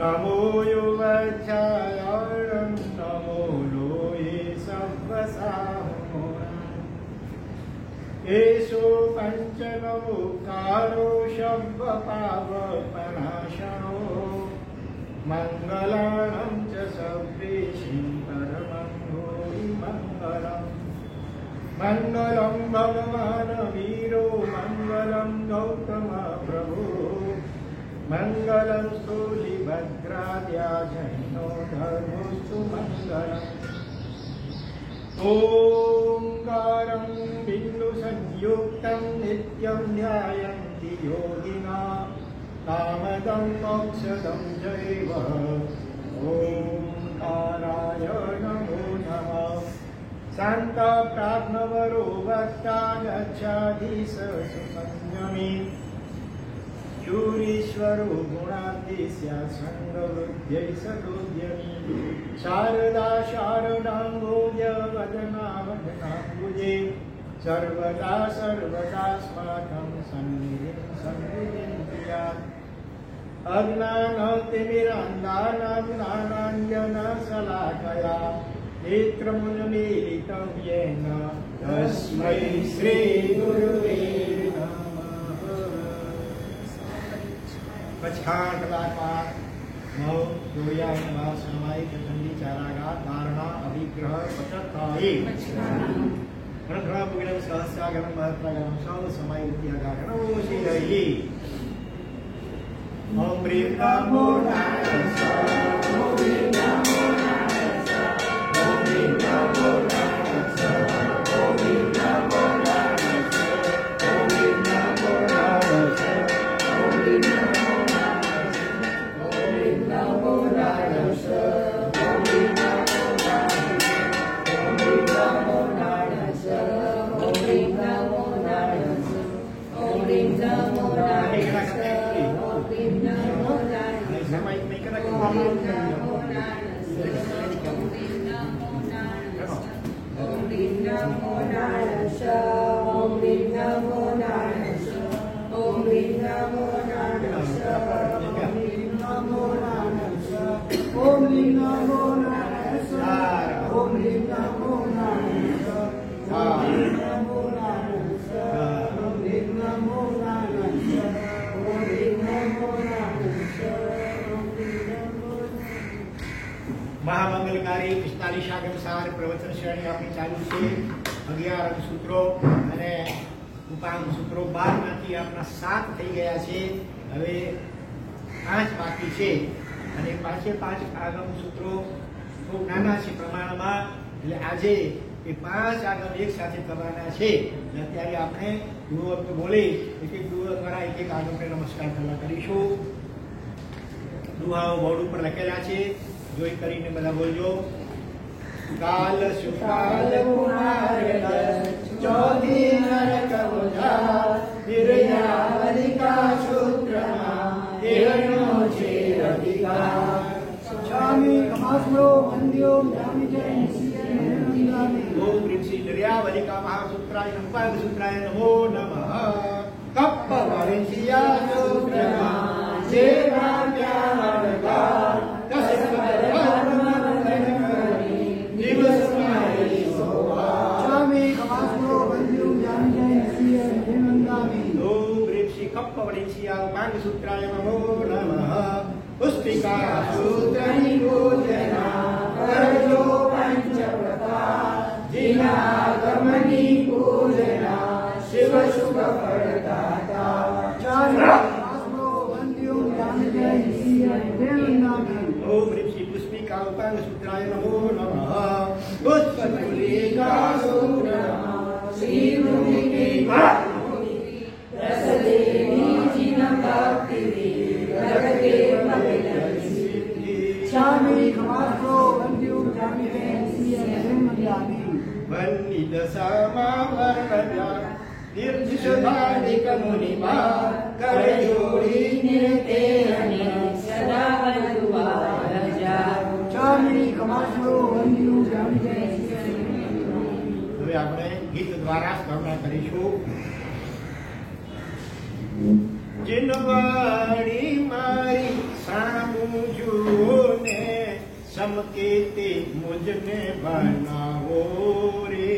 नमो युवच्छायाणं नमो लोये सव्वसाहो येषु पञ्चनमुखारो शब्दपावपनाशनो मङ्गलानं च सर्वेषु परमं भूरि मङ्गलम् मङ्गलं भगवान् वीरो मङ्गलं गौतम प्रभु मङ्गलं स्थूलिभद्राद्या जैनो धर्मोऽस्तु मङ्गलम् ओंकारं बिन्दुसंयुक्तं नित्यं ध्यायन्ति योगिनः कामदं मोक्षदं चैव ओंकाराय नमो नमः शान्तप्राज्ञवरो भक्ता गच्छाधीश सुसंयमी शूरीश्वरो गुणाधीश्य संगवृद्ध्यै सदोद्यमी शारदा शारदाम्बोज वदना वदनाम्बुजे सर्वदा सर्वदास्माकं सन्निधिं सन्निधिं कुर्यात् अज्ञानतिमिरान्धानां ज्ञानाञ्जनशलाकया नेत्रमुन्मीलितं येन तस्मै श्रीगुरुवे नमः। पचखांड वाक्पात नौ दोयान वा सामायिक ठंडी चारागार धारणा अभिग्रह पचताई मनग्रह पुगिरम सहस्रागम महत्रागम सौ समायिक यागागम ओशिरहि ओम प्रेम नमो नारायण ओम प्रेम नमो नारायण ओम प्रेम नमो नारायण ओम प्रेम नमो नारायण ओम प्रेम नमो नारायण ओम प्रेम नमो नारायण ओम प्रेम नमो नारायण ओम प्रेम नमो नारायण ओम प्रेम नमो नारायण महामंगलकारी 45 આગમ સાર પ્રવચન શ્રેણી આપણી ચાલુ છે 11 સૂત્રો અને ઉપાંગ સૂત્રો 12 માંથી આપણા 7 થઈ ગયા છે હવે 5 બાકી છે અને પાછે 5 આગમ સૂત્રો ખૂબ નાના છે પ્રમાણમાં એટલે આજે એ 5 આગમ એક સાથે કરવાના છે અને અત્યારે આપણે ગુરુવત્વ બોલી એક એક ગુરુ દ્વારા એક એક આગમને નમસ્કાર કરવા કરીશું દુહાઓ બોર્ડ ઉપર લખેલા છે જોઈ કરીને બધા બોલજો કાલ સુકાલ કુમાર ચોથી નરક બોધા નિર્યાવલિકા સૂત્રમાં એનો છે અધિકાર સ્વામી કમાસરો વંદ્યો જામી જય સિંહ ઓમ ઋષિ નિર્યાવલિકા મહાસૂત્રાય નમઃ સૂત્રાય નમો નમઃ કપ્પ વરિષ્યા સૂત્રમાં જેવા જ્ઞાનગા सूत्राय नमो नमः पुष्पिका सूत्रनि पूजना करजो पंचव्रता जिनागमनि पूजना शिव शुभ फलदाता चारणो वंद्यो ज्ञानजय ओम ऋषि पुष्पिका उपांग सूत्राय नमो नमः पुष्पतुलिका सूत्रमा श्री मुनि वन्दित समावर्णव्या निर्दिशधानिक मुनिमा करजोड़ी निरते हनि सदा वन्दुवारजा चामी कमाशो वन्दियो जामिते હવે આપણે ગીત દ્વારા સ્મરણ કરીશું जिनवाड़ी मारी सामू के ते मुझने बनावो रे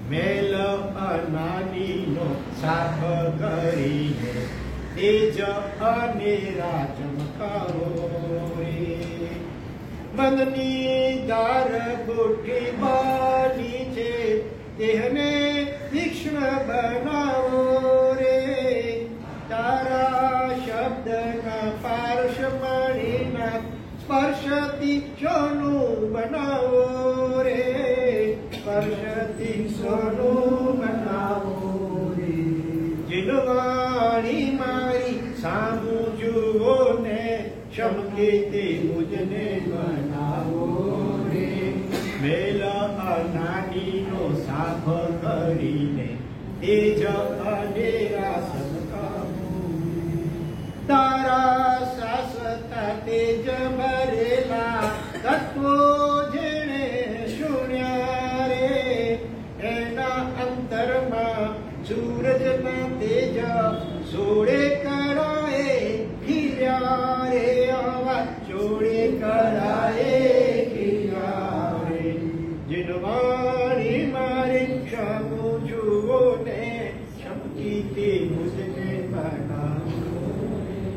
मेल अनानी नो साथ करीने तेज अनेरा चमकावो रे मननी दार बूटी बानी छे तेहने तीक्ष्ण बनावो रे तारा शब्द ना पार्श मणिना स्पर्शति सोनू बनावो रे स्पर्शति सोनू बनावो रे जिनवाणी मारी सामू जुओ ने चमके ते मुझने बनावो रे मेला अनानी नो साफ करीने तेज अनेरा चमकावो तारा शाश्वता तेज भरेला तत्वो जेणे शुण्या रे एना अंतरमा सूरजना तेज सोड़े कराए खीर्या रे आवा सोड़े कराए खीर्या रे जिनवाणी मारे शामू जुओ ने चमकी ते मुझने बनावो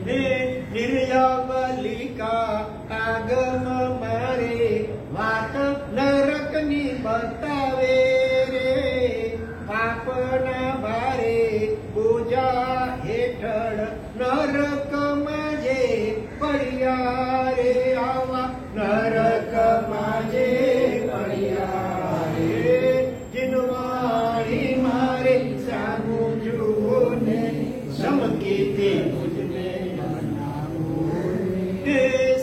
रे निर्यावलिका आगम मारे वात नरकनी बतावे रे पापना भारे पूजा हेठळ नरक माजे पड़िया रे आवा नरक माजे पड़िया रे जिनवाणी मारे सामू जुओ ने चमके ते मुझने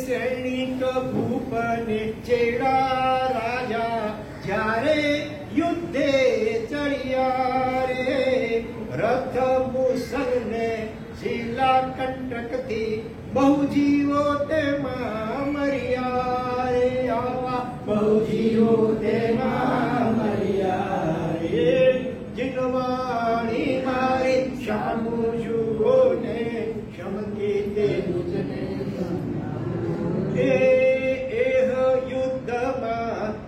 सैनिक भूपने चेड़ा राजा जारे युद्धे चढ़िया रे रथ मुसल ने शिला कंटक थी बहु जीवो ते मरिया रे आवा बहु जीवो ते मरिया रे जिनवाणी मारे शामू जुओ ने चमके ते मुझने एह युद्ध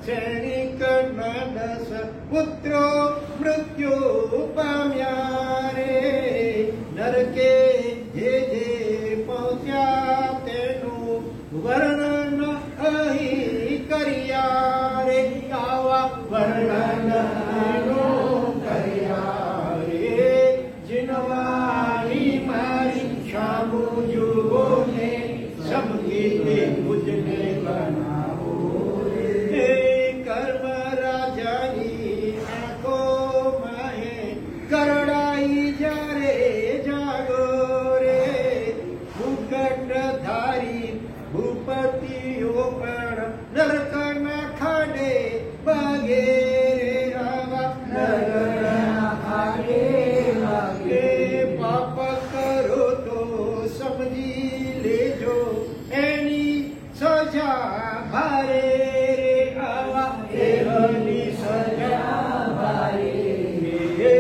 सैनिक नदस पुत्रो मृत्यु पाम्या रे नरके जे जे पहुंचा तेनु वर्णन अही करिया रे आवा वर्णन करिया रे जिनवाणी मारी शामू जुओ ने चमके ते मुझने बनावो रे कर्म राजानी आंखों माहे करड़ाई जारे जागो रे मुकुट धारी भूपतियो पण नरक ना खाडे बागे रे आवा नरक ना खाडे बागे पाप करो तो समझी लेजो एनी सजा भारे रे आवा एनी सजा भारे रे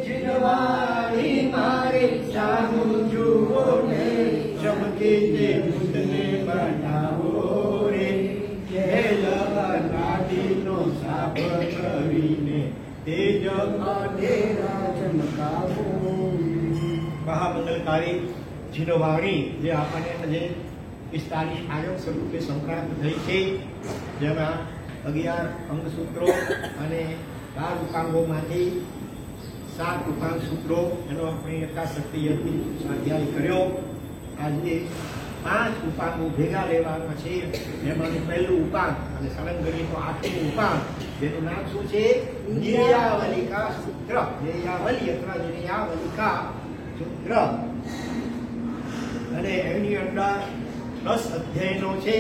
जिनवाणी मारे शामू जुओ ने चमके ते मुझने बनावो रे खेल अनादि नो साफ करीने तेज अनेरा चमकावो महामंगलकारी जिनवाणी जे आपने આજે 45 આયોગ સ્વરૂપે સંક્રાંત થઈ છે જેમાં 11 અંગસૂત્રો અને 12 ઉપાંગોમાંથી 7 ઉપાંગ સૂત્રો એનો આપણે યથાશક્તિ સ્વાધ્યાય કર્યો આજે 5 ઉપાંગો ભેગા લેવાના છે એમાંનું પહેલું ઉપાંગ અને સળંગણીનું 8મું ઉપાંગ જેનું નામ શું છે નિર્યાવલિકા સૂત્ર નિર્યાવલી અથવા નિર્યાવલિકા સૂત્ર અને એની અંદર 10 અધ્યાયનો છે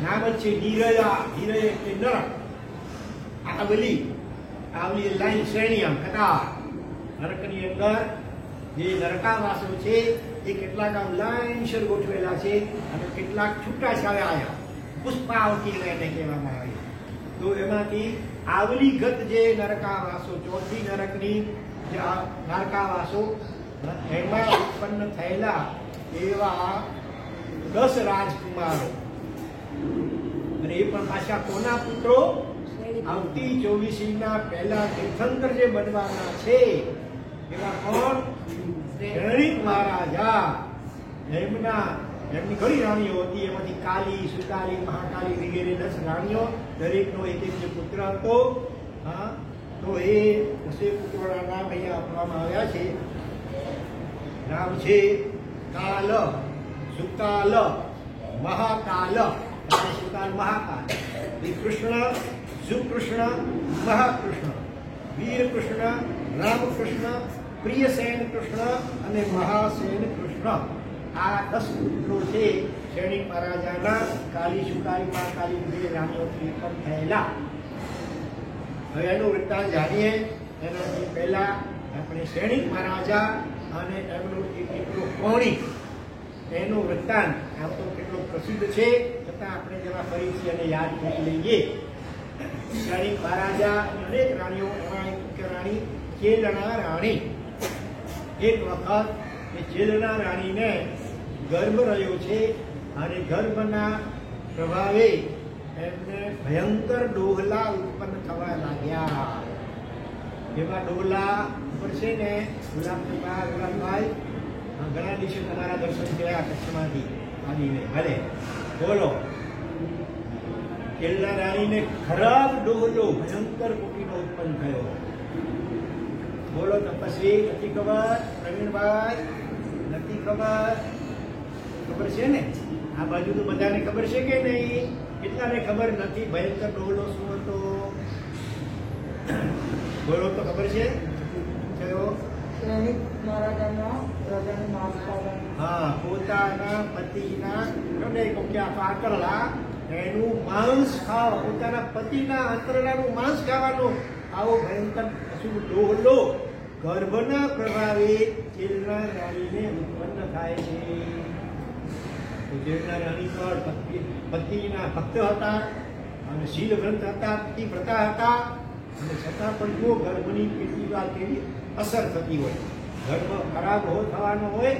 નામ જ છે નિરયા નિરય એટલે નરક આવલી આવલી લાઈન શ્રેણીમાં કતાર નરકની અંદર જે નરકાવાસો છે એ કેટલાક આમ લાઈનસર ગોઠવેલા છે અને કેટલાક છૂટા છાયા પુષ્પાવતી એને કહેવામાં આવે તો એમાંથી આવલીગત જે નરકાવાસો ચોથી નરકની જે નરકાવાસો એમાં ઉત્પન્ન થયેલા એવા 10 રાજકુમારો અને એ પણ પાછા કોના પુત્રો? આવતી 24મીના પહેલા તીર્થંકર જે બનવાના છે એવા કોણ? શ્રેણિક મહારાજા. એમની ઘણી રાણીઓ હતી, એમાંથી કાલી, સુકાલી, મહાકાલી વગેરે 10 રાણીઓ, દરેકનો એક જે પુત્ર હતો. હા, તો એ 10 પુત્રોના નામ અહીંયા આપવામાં આવ્યા છે. નામ છે કાલ, સુકાલ, મહાકાલ, સુકાલ મહાકાલ, કૃષ્ણ, સુકૃષ્ણ, મહાકૃષ્ણ, વીરકૃષ્ણ, રામકૃષ્ણ, પ્રિયસેન કૃષ્ણ અને મહાસેન કૃષ્ણ. આ 10 પુત્રો છે શ્રેણિક મહારાજાના. કાલી, સુકાલી, મહાકાલી વગેરે રાણીઓથી ઉત્પન્ન થયેલા. હવે એનું વૃત્તાંત જાણીએ. એનાથી પહેલા આપણે શ્રેણિક મહારાજા અને એમનું કેટલું કોણી એનું વૃત્તાંત આમ તો કેટલો પ્રસિદ્ધ છે, છતાં આપણે જરા ફરીથી એને યાદ કરી લઈએ. શ્રેણિક મહારાજા અનેક રાણીઓ, એમાં એક મુખ્ય રાણી ચેલણા રાણી. એક વખત એ ચેલણા રાણીને ગર્ભ રહ્યો છે અને ગર્ભના પ્રભાવે એમને ભયંકર ડોહલા ઉત્પન્ન થવા લાગ્યા. એવા ડોહલા ઉપર છે ને ગુલાબભાઈ ઘણા દિવસે તમારા દર્શન થયા કચ્છમાંથી આવીને. ભલે બોલો. ચેલણા રાણીને ખરાબ ડોહલો ભયંકર કોટીનો ઉત્પન્ન થયો. બોલો તપસ્વી, નથી ખબર? પ્રવીણભાઈ, નથી ખબર? ખબર છે ને? આ બાજુ તો બધાને ખબર છે કે નહીં? કેટલાને ખબર નથી ભયંકર ડોહલો શું હતો? બોલો તો ખબર છે? હા, પોતાના પતિના આંતરડા એનું માંસ ખાવા, પોતાના પતિના આંતરડાનું માંસ ખાવાનું આવો ભયંકર અશુભ ડોહલો ગર્ભના પ્રભાવે ચેલણા રાણીને ઉત્પન્ન થાય છે. ચેલણા રાણી પર પતિના ભક્ત હતા અને શીલ વ્રત હતા, પતિવ્રતા હતા, અને છતાં પણ જો ગર્ભની કેટલી વાર કેવી અસર થતી હોય. ગર્ભ ખરાબ થવાનો હોય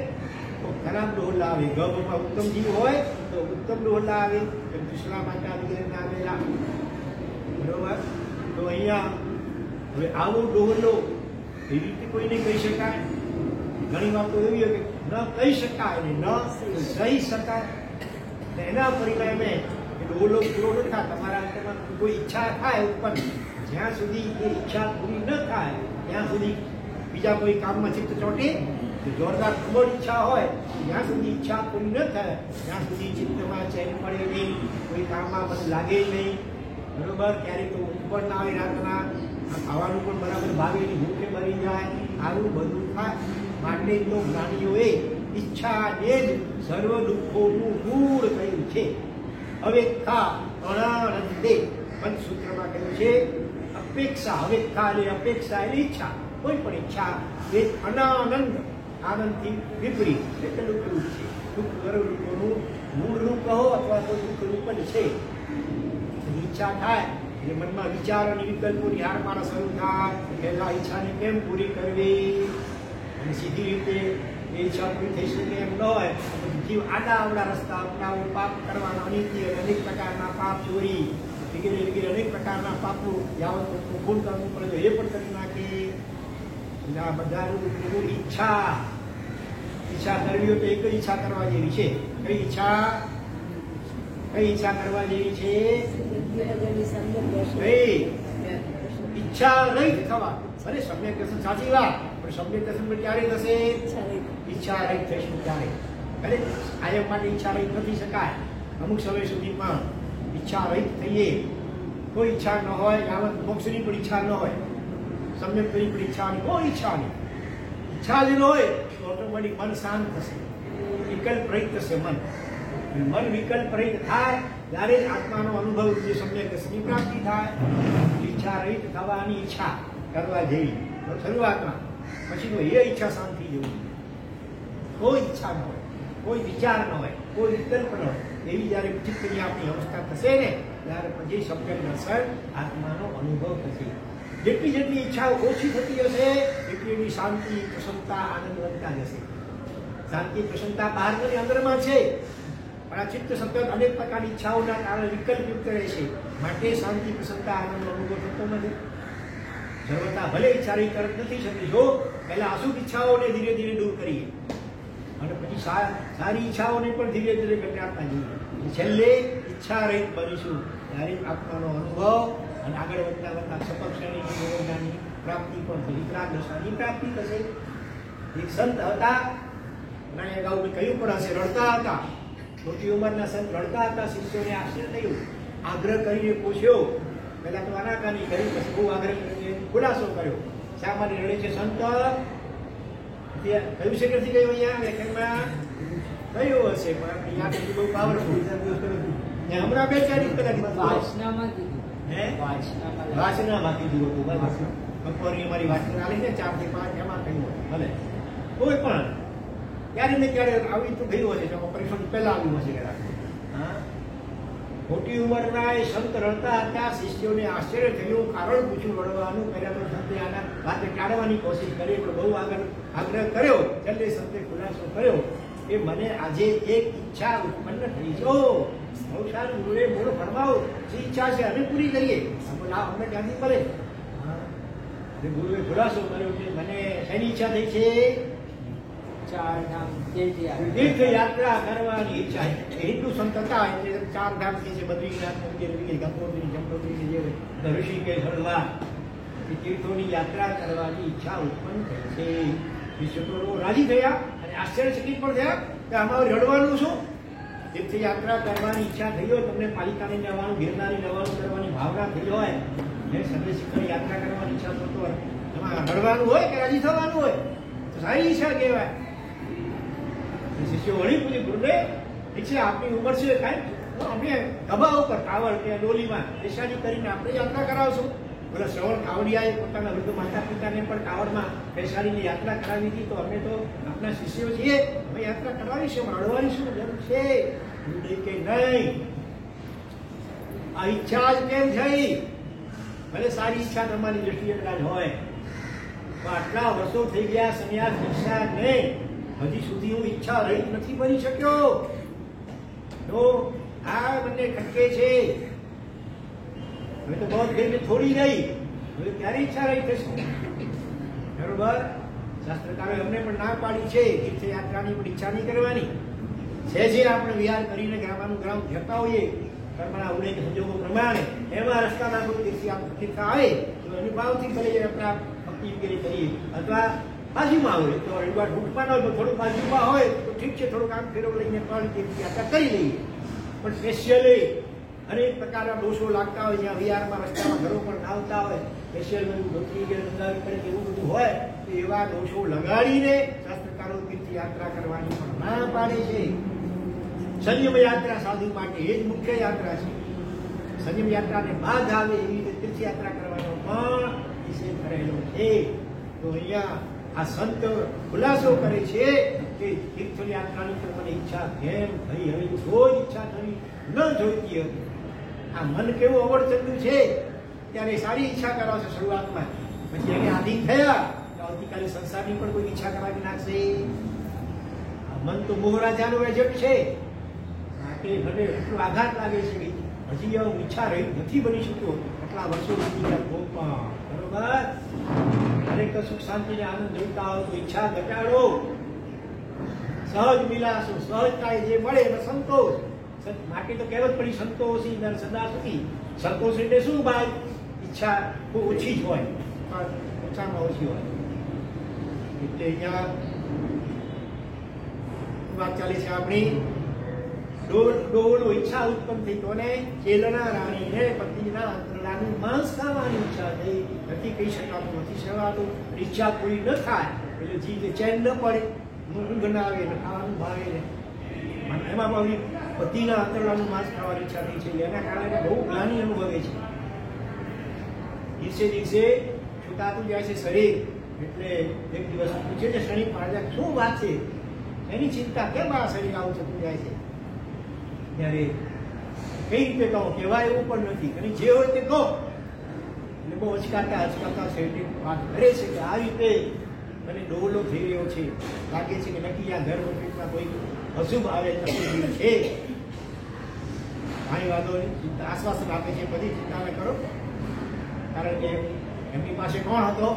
તો ખરાબ ડોહલા આવે, ગર્ભમાં ઉત્તમ જીવ હોય તો ઉત્તમ ડોહલા આવે. એમ કૃષ્ણા માતા વગેરે આવેલા. બરોબર. તો અહીંયા હવે આવો ડોહલો એવી રીતે કોઈને કહી શકાય? ઘણી વાર તો એવી હોય કે ન કહી શકાય ને ન સહી શકાય. એના પરિણામે ડોહલો પૂરો ન થાય. તમારા અંતરમાં કોઈ ઈચ્છા થાય ઉત્પન્ન, જ્યાં સુધી એ ઈચ્છા પૂરી ન થાય ત્યાં સુધી બીજા કોઈ કામમાં ચિત્ત ચોટે. જોરદાર ખૂબ જ ઈચ્છા હોય, જ્યાં સુધી ઈચ્છા પૂરી ન થાય ત્યાં સુધી ચિત્તમાં ચેન પડે નહીં, કોઈ કામમાં મન લાગે નહીં. બરોબર. ક્યારેક તો ઉપર ના આવે રાતના, ખાવાનું પણ બરાબર ભાવે નહીં, ભૂખે મરી જાય, આવું બધું થાય. માટે તો જ્ઞાનીઓએ ઈચ્છાને જ સર્વ દુઃખોનું મૂળ કહ્યું છે. અવેક્ષા અણાનંદે પંચસૂત્રમાં કહ્યું છે. અપેક્ષા, અવેક્ષા એટલે અપેક્ષા એટલે ઈચ્છા. કોઈ પણ ઈચ્છા એ અનાનંદ, આનંદથી વિપરીત એટલે દુઃખરૂપ છે. દુઃખ રૂપોનું મૂળ રૂપ કહો અથવા તો દુઃખ રૂપ જ છે. ઈચ્છા થાય એટલે મનમાં વિચાર અને વિકલ્પો નિહાળવાના શરૂ થાય. પહેલા ઈચ્છાને કેમ પૂરી કરવી, અને સીધી રીતે એ ઈચ્છા પૂરી થઈ શકે એમ ન હોય જીવ આડા આવડા રસ્તા અપનાવો, પાપ કરવાના અનિત્ય અનેક પ્રકારના પાપ, ચોરી વગેરે વગેરે અનેક પ્રકારના પાપો યાવત ભૂલ કરવું પડે એ પણ કરી નાખે. આ બધાનું ઈચ્છા કરવી હોય તો એક જ ઈચ્છા કરવા જેવી છે. કઈ ઈચ્છા કરવા જેવી છે? ઈચ્છા રહિત થવા. અરે સમ્યક દર્શન સાચી વાત, પણ સમ્યક દર્શન ક્યારે થશે? ઈચ્છા રહિત થઈશું ત્યારે. અરે કાયમ માટે ઈચ્છા રહિત નથી શકાય. અમુક સમય સુધીમાં ઈચ્છા રહિત થઈએ. કોઈ ઈચ્છા ન હોય, યાવત મોક્ષની પણ ઈચ્છા ન હોય, સમ્યક કરી પણ ઈચ્છા નહીં, કોઈ ઈચ્છા નહીં. ઈચ્છા જ ન હોય તો ઓટોમેટિક મન શાંત થશે, વિકલ્પ રહિત થશે મન. મન વિકલ્પ રહિત થાય ત્યારે જ આત્માનો અનુભવ, જે સમ્યક દર્શનની પ્રાપ્તિ થાય. ઈચ્છા રહિત થવાની ઈચ્છા કરવા જેવી શરૂઆતમાં, પછી તો એ ઈચ્છા શાંતિ જેવું. કોઈ ઈચ્છા ન હોય, કોઈ વિચાર ન હોય, કોઈ વિકલ્પ ન હોય, એવી જ્યારે ચિત્તની આપણી અવસ્થા થશે ને ત્યારે પછી સમ્યક દર્શન આત્માનો અનુભવ થશે. જેટલી જેટલી ઈચ્છાઓ ઓછી થતી હશે એટલી એની શાંતિ, પ્રસન્નતા, આનંદ વધતા જશે. શાંતિ પ્રસન્નતા બહારની અંદરમાં છે, પણ આ ચિત્ત સતત અનેક પ્રકારની ઈચ્છાઓના કારણે વિકલ્પયુક્ત રહે છે, માટે શાંતિ, પ્રસન્નતા, આનંદનો અનુભવ થતો નથી. સર્વતા ભલે ઈચ્છા રહી તરત નથી થતી. જો પહેલા અશુભ ઈચ્છાઓને ધીરે ધીરે દૂર કરીએ અને પછી સારી ઈચ્છાઓને પણ ધીરે ધીરે ઘટાડતા જઈએ, છેલ્લે ઈચ્છા રહિત બનીશું. ત્યારે આત્માનો અનુભવ અને આગળ વધતા વધતા સપક શ્રેણીની યોગદાની પ્રાપ્તિ પણ થશે, વિતરાગ દશાની પ્રાપ્તિ થશે. એક સંત હતા, ના અગાઉ મેં કહ્યું પણ હશે, રડતા હતા. મોટી ઉંમરના સંત રડતા હતા. શિષ્યોને આશ્ચર્ય થયું, આગ્રહ કરીને પૂછ્યો. પહેલા તો આનાકાની કરી, પછી બહુ આગ્રહ કરીને ખુલાસો કર્યો. શા માટે રડે છે સંત? કહ્યું છે કે નથી કહ્યું? અહીંયા વ્યાખ્યાનમાં કહ્યું હશે, પણ યાદ નથી, બહુ પાવરફુલ. હમણાં બે ચાર કદાચ વાસનામાં કીધું હતું. બપોરની અમારી વાસના ચાલી ને 4 થી 5, એમાં કહ્યું ભલે કોઈ પણ ક્યારે ને ક્યારે આવી તો ગયું હશે, પરીક્ષણ પહેલા આવ્યું હશે કદાચ. હા, મોટી ઉંમરના એ સંત રડતા હતા. શિષ્યોને આશ્ચર્ય થયું, કારણ પૂછ્યું રડવાનું. પહેલા તો સંતે આના વાતે ટાળવાની કોશિશ કરી, પણ બહુ આગળ આગ્રહ કર્યો. છેલ્લે સંતે ખુલાસો કર્યો કે મને આજે એક ઈચ્છા ઉત્પન્ન થઈ છે. બહુ સારું, ગુરુએ બોલો, ફરમાવો, જે ઈચ્છા છે અમે પૂરી કરીએ. અમને ક્યાંથી મળે? ગુરુએ ખુલાસો કર્યો કે મને શેની ઈચ્છા થઈ છે? તીર્થયાત્રા કરવાની ઈચ્છા. હિન્દુ સંત હતા એટલે 4 ધામ છે, બદ્રીનાથ મંદિર, ગંગોત્રી, જમનોત્રી, જે ઋષિકેશ, હરિદ્વાર, એ તીર્થોની યાત્રા કરવાની ઈચ્છા ઉત્પન્ન થઈ છે. શિષ્યો રાજી થયા અને આશ્ચર્યચકિત પણ થયા કે આમાં રડવાનું શું? તીર્થયાત્રા કરવાની ઈચ્છા થઈ હોય, તમને પાલિકાને જવાનું, ગિરનારી જવાનું કરવાની ભાવના થઈ હોય, સંદેશ શિખર યાત્રા કરવાની ઈચ્છા થતો હોય, એમાં રડવાનું હોય કે રાજી થવાનું હોય તો સારી ઈચ્છા કહેવાય. શિષ્યો વળી પૂછ્યું, ગુરુદેવ ઈચ્છા આપની ઉંમર છે, કાંઈ અમે ગભા ઉપર કાવડ કે ડોલીમાં નિશાની કરીને આપણે યાત્રા કરાવશું. બોલે શ્રવણ કાવડિયાએ પોતાના વૃદ્ધ માતા પિતાને પણ કાવડમાં બેસાડીને યાત્રા કરાવી હતી, તો અમે તો આપણા શિષ્યો છીએ, અમે યાત્રા કરાવીશું, રડવાની શું જરૂર છે? ગુરુદેવ કે નહીં, આ ઈચ્છા જ કેમ થઈ? ભલે સારી ઈચ્છા તમારી દ્રષ્ટિએ કદાચ હોય, પણ આટલા વર્ષો થઈ ગયા સંન્યાસ દીક્ષા નહીં, હજી સુધી હું ઈચ્છા રહિત નથી બની શક્યો. તો આ મને ખટકે છે. હવે તો બહુ ગઈ થોડી ગઈ, હવે ક્યારે ઈચ્છા રહી થશે? બરોબર, શાસ્ત્રકારોએ અમને પણ ના પાડી છે તીર્થયાત્રાની પણ ઈચ્છા નહીં કરવાની. છે જે આપણે વિહાર કરીને ગ્રામનું ગ્રામ જતા હોઈએ કર્મના ઉલ્લેખ સંજોગો પ્રમાણે, એમાં રસ્તાના કોઈ તીર્થ આવે તો એની ભાવથી ભલે આપણે ભક્તિ વગેરે કરીએ, અથવા બાજુમાં હોય તો રવિવાર ભૂખમાં હોય તો થોડું બાજુમાં હોય તો ઠીક છે, થોડુંક આમ ફેરવ લઈને પણ તીર્થયાત્રા કરી લઈએ. પણ સ્પેશિયલી અનેક પ્રકારના દોષો લાગતા હોય, જ્યાં વિહારમાં રસ્તામાં ઘરો પણ આવતા હોય, સ્પેશિયલ ધોતી વગેરે લગાવી કરે એવું બધું હોય, તો એવા દોષો લગાડીને શાસ્ત્રકારો તીર્થયાત્રા કરવાની પણ ના પાડે છે. સંયમ યાત્રા સાધુ માટે એ જ મુખ્ય યાત્રા છે. સંયમ યાત્રાને બાદ આવે એવી રીતે તીર્થયાત્રા કરવાનો પણ નિષેધ કરેલો છે. તો અહીંયા આ સંત ખુલાસો કરે છે કે તીર્થયાત્રાની તો મને ઈચ્છા કેમ થઈ? હવે કોઈ ઈચ્છા થવી ન જોઈતી હતી. આ મન કેવું અવળચંદુ છે, ત્યારે સારી ઈચ્છા કરાવશે શરૂઆતમાં, પછી એને આધીન થયા તો આવતીકાલે સંસારની પણ કોઈ ઈચ્છા કરાવી નાખશે. આ મન તો મોહરાજાનું એજન્ટ છે, માટે મને એટલો આઘાત લાગે છે કે હજી હું ઈચ્છા રહી નથી બની શક્યો. આટલા વર્ષો લાગી ગયા ભોગમાં. બરોબર, દરેક સુખ શાંતિ ને આનંદ જોઈતા હોય તો ઈચ્છા ઘટાડો. સહજ મિલાશો, સહજતા જે મળે એનો સંતોષ. માટે તો કહેવત પડી, સંતોષી દર સદા સુખી. સંતોષ એટલે શું ભાઈ? ઈચ્છા ખૂબ ઓછી જ હોય, પણ ઓછામાં ઓછી હોય. એટલે અહીંયા વાત ચાલે છે આપણી. ડોલો ઈચ્છા ઉત્પન્ન થઈ, કોને? ચેલના રાણીને પતિના આંતરડાનું માંસ ખાવાની ઈચ્છા થઈ. નથી કહી શકાતું, નથી શકાતું. ઈચ્છા પૂરી ન થાય એટલે જીભ ચેન ન પડે, ઊંઘ ના આવે ને ખાવાનું ભાવે ને એમાં પણ પતિના આંતરડાનું માંસ ખાવાની ઈચ્છા થઈ છે. એના કારણે બહુ ગ્લાનિ અનુભવે છે. દિવસે દિવસે છૂટાતું જાય છે શરીર. એટલે એક દિવસ પૂછે છે શરીર પાડે, શું વાત છે? એની ચિંતા કેમ આ શરીર આવું થતું જાય છે? ત્યારે કઈ રીતે કહો, કહેવાય એવું પણ નથી, અને જે હોય તે કહો. એટલે બહુ અચકાતા શરીર વાત કરે છે કે આ રીતે મને ડોલો થઈ રહ્યો છે, લાગે છે કે નક્કી આ ઘર વખતમાં કોઈ અશુભ આવે તકલીફ છે. વાંધો નહીં, આશ્વાસન આપે છે બધી ચિંતા ન કરો, કારણ કે એમની પાસે કોણ હતો?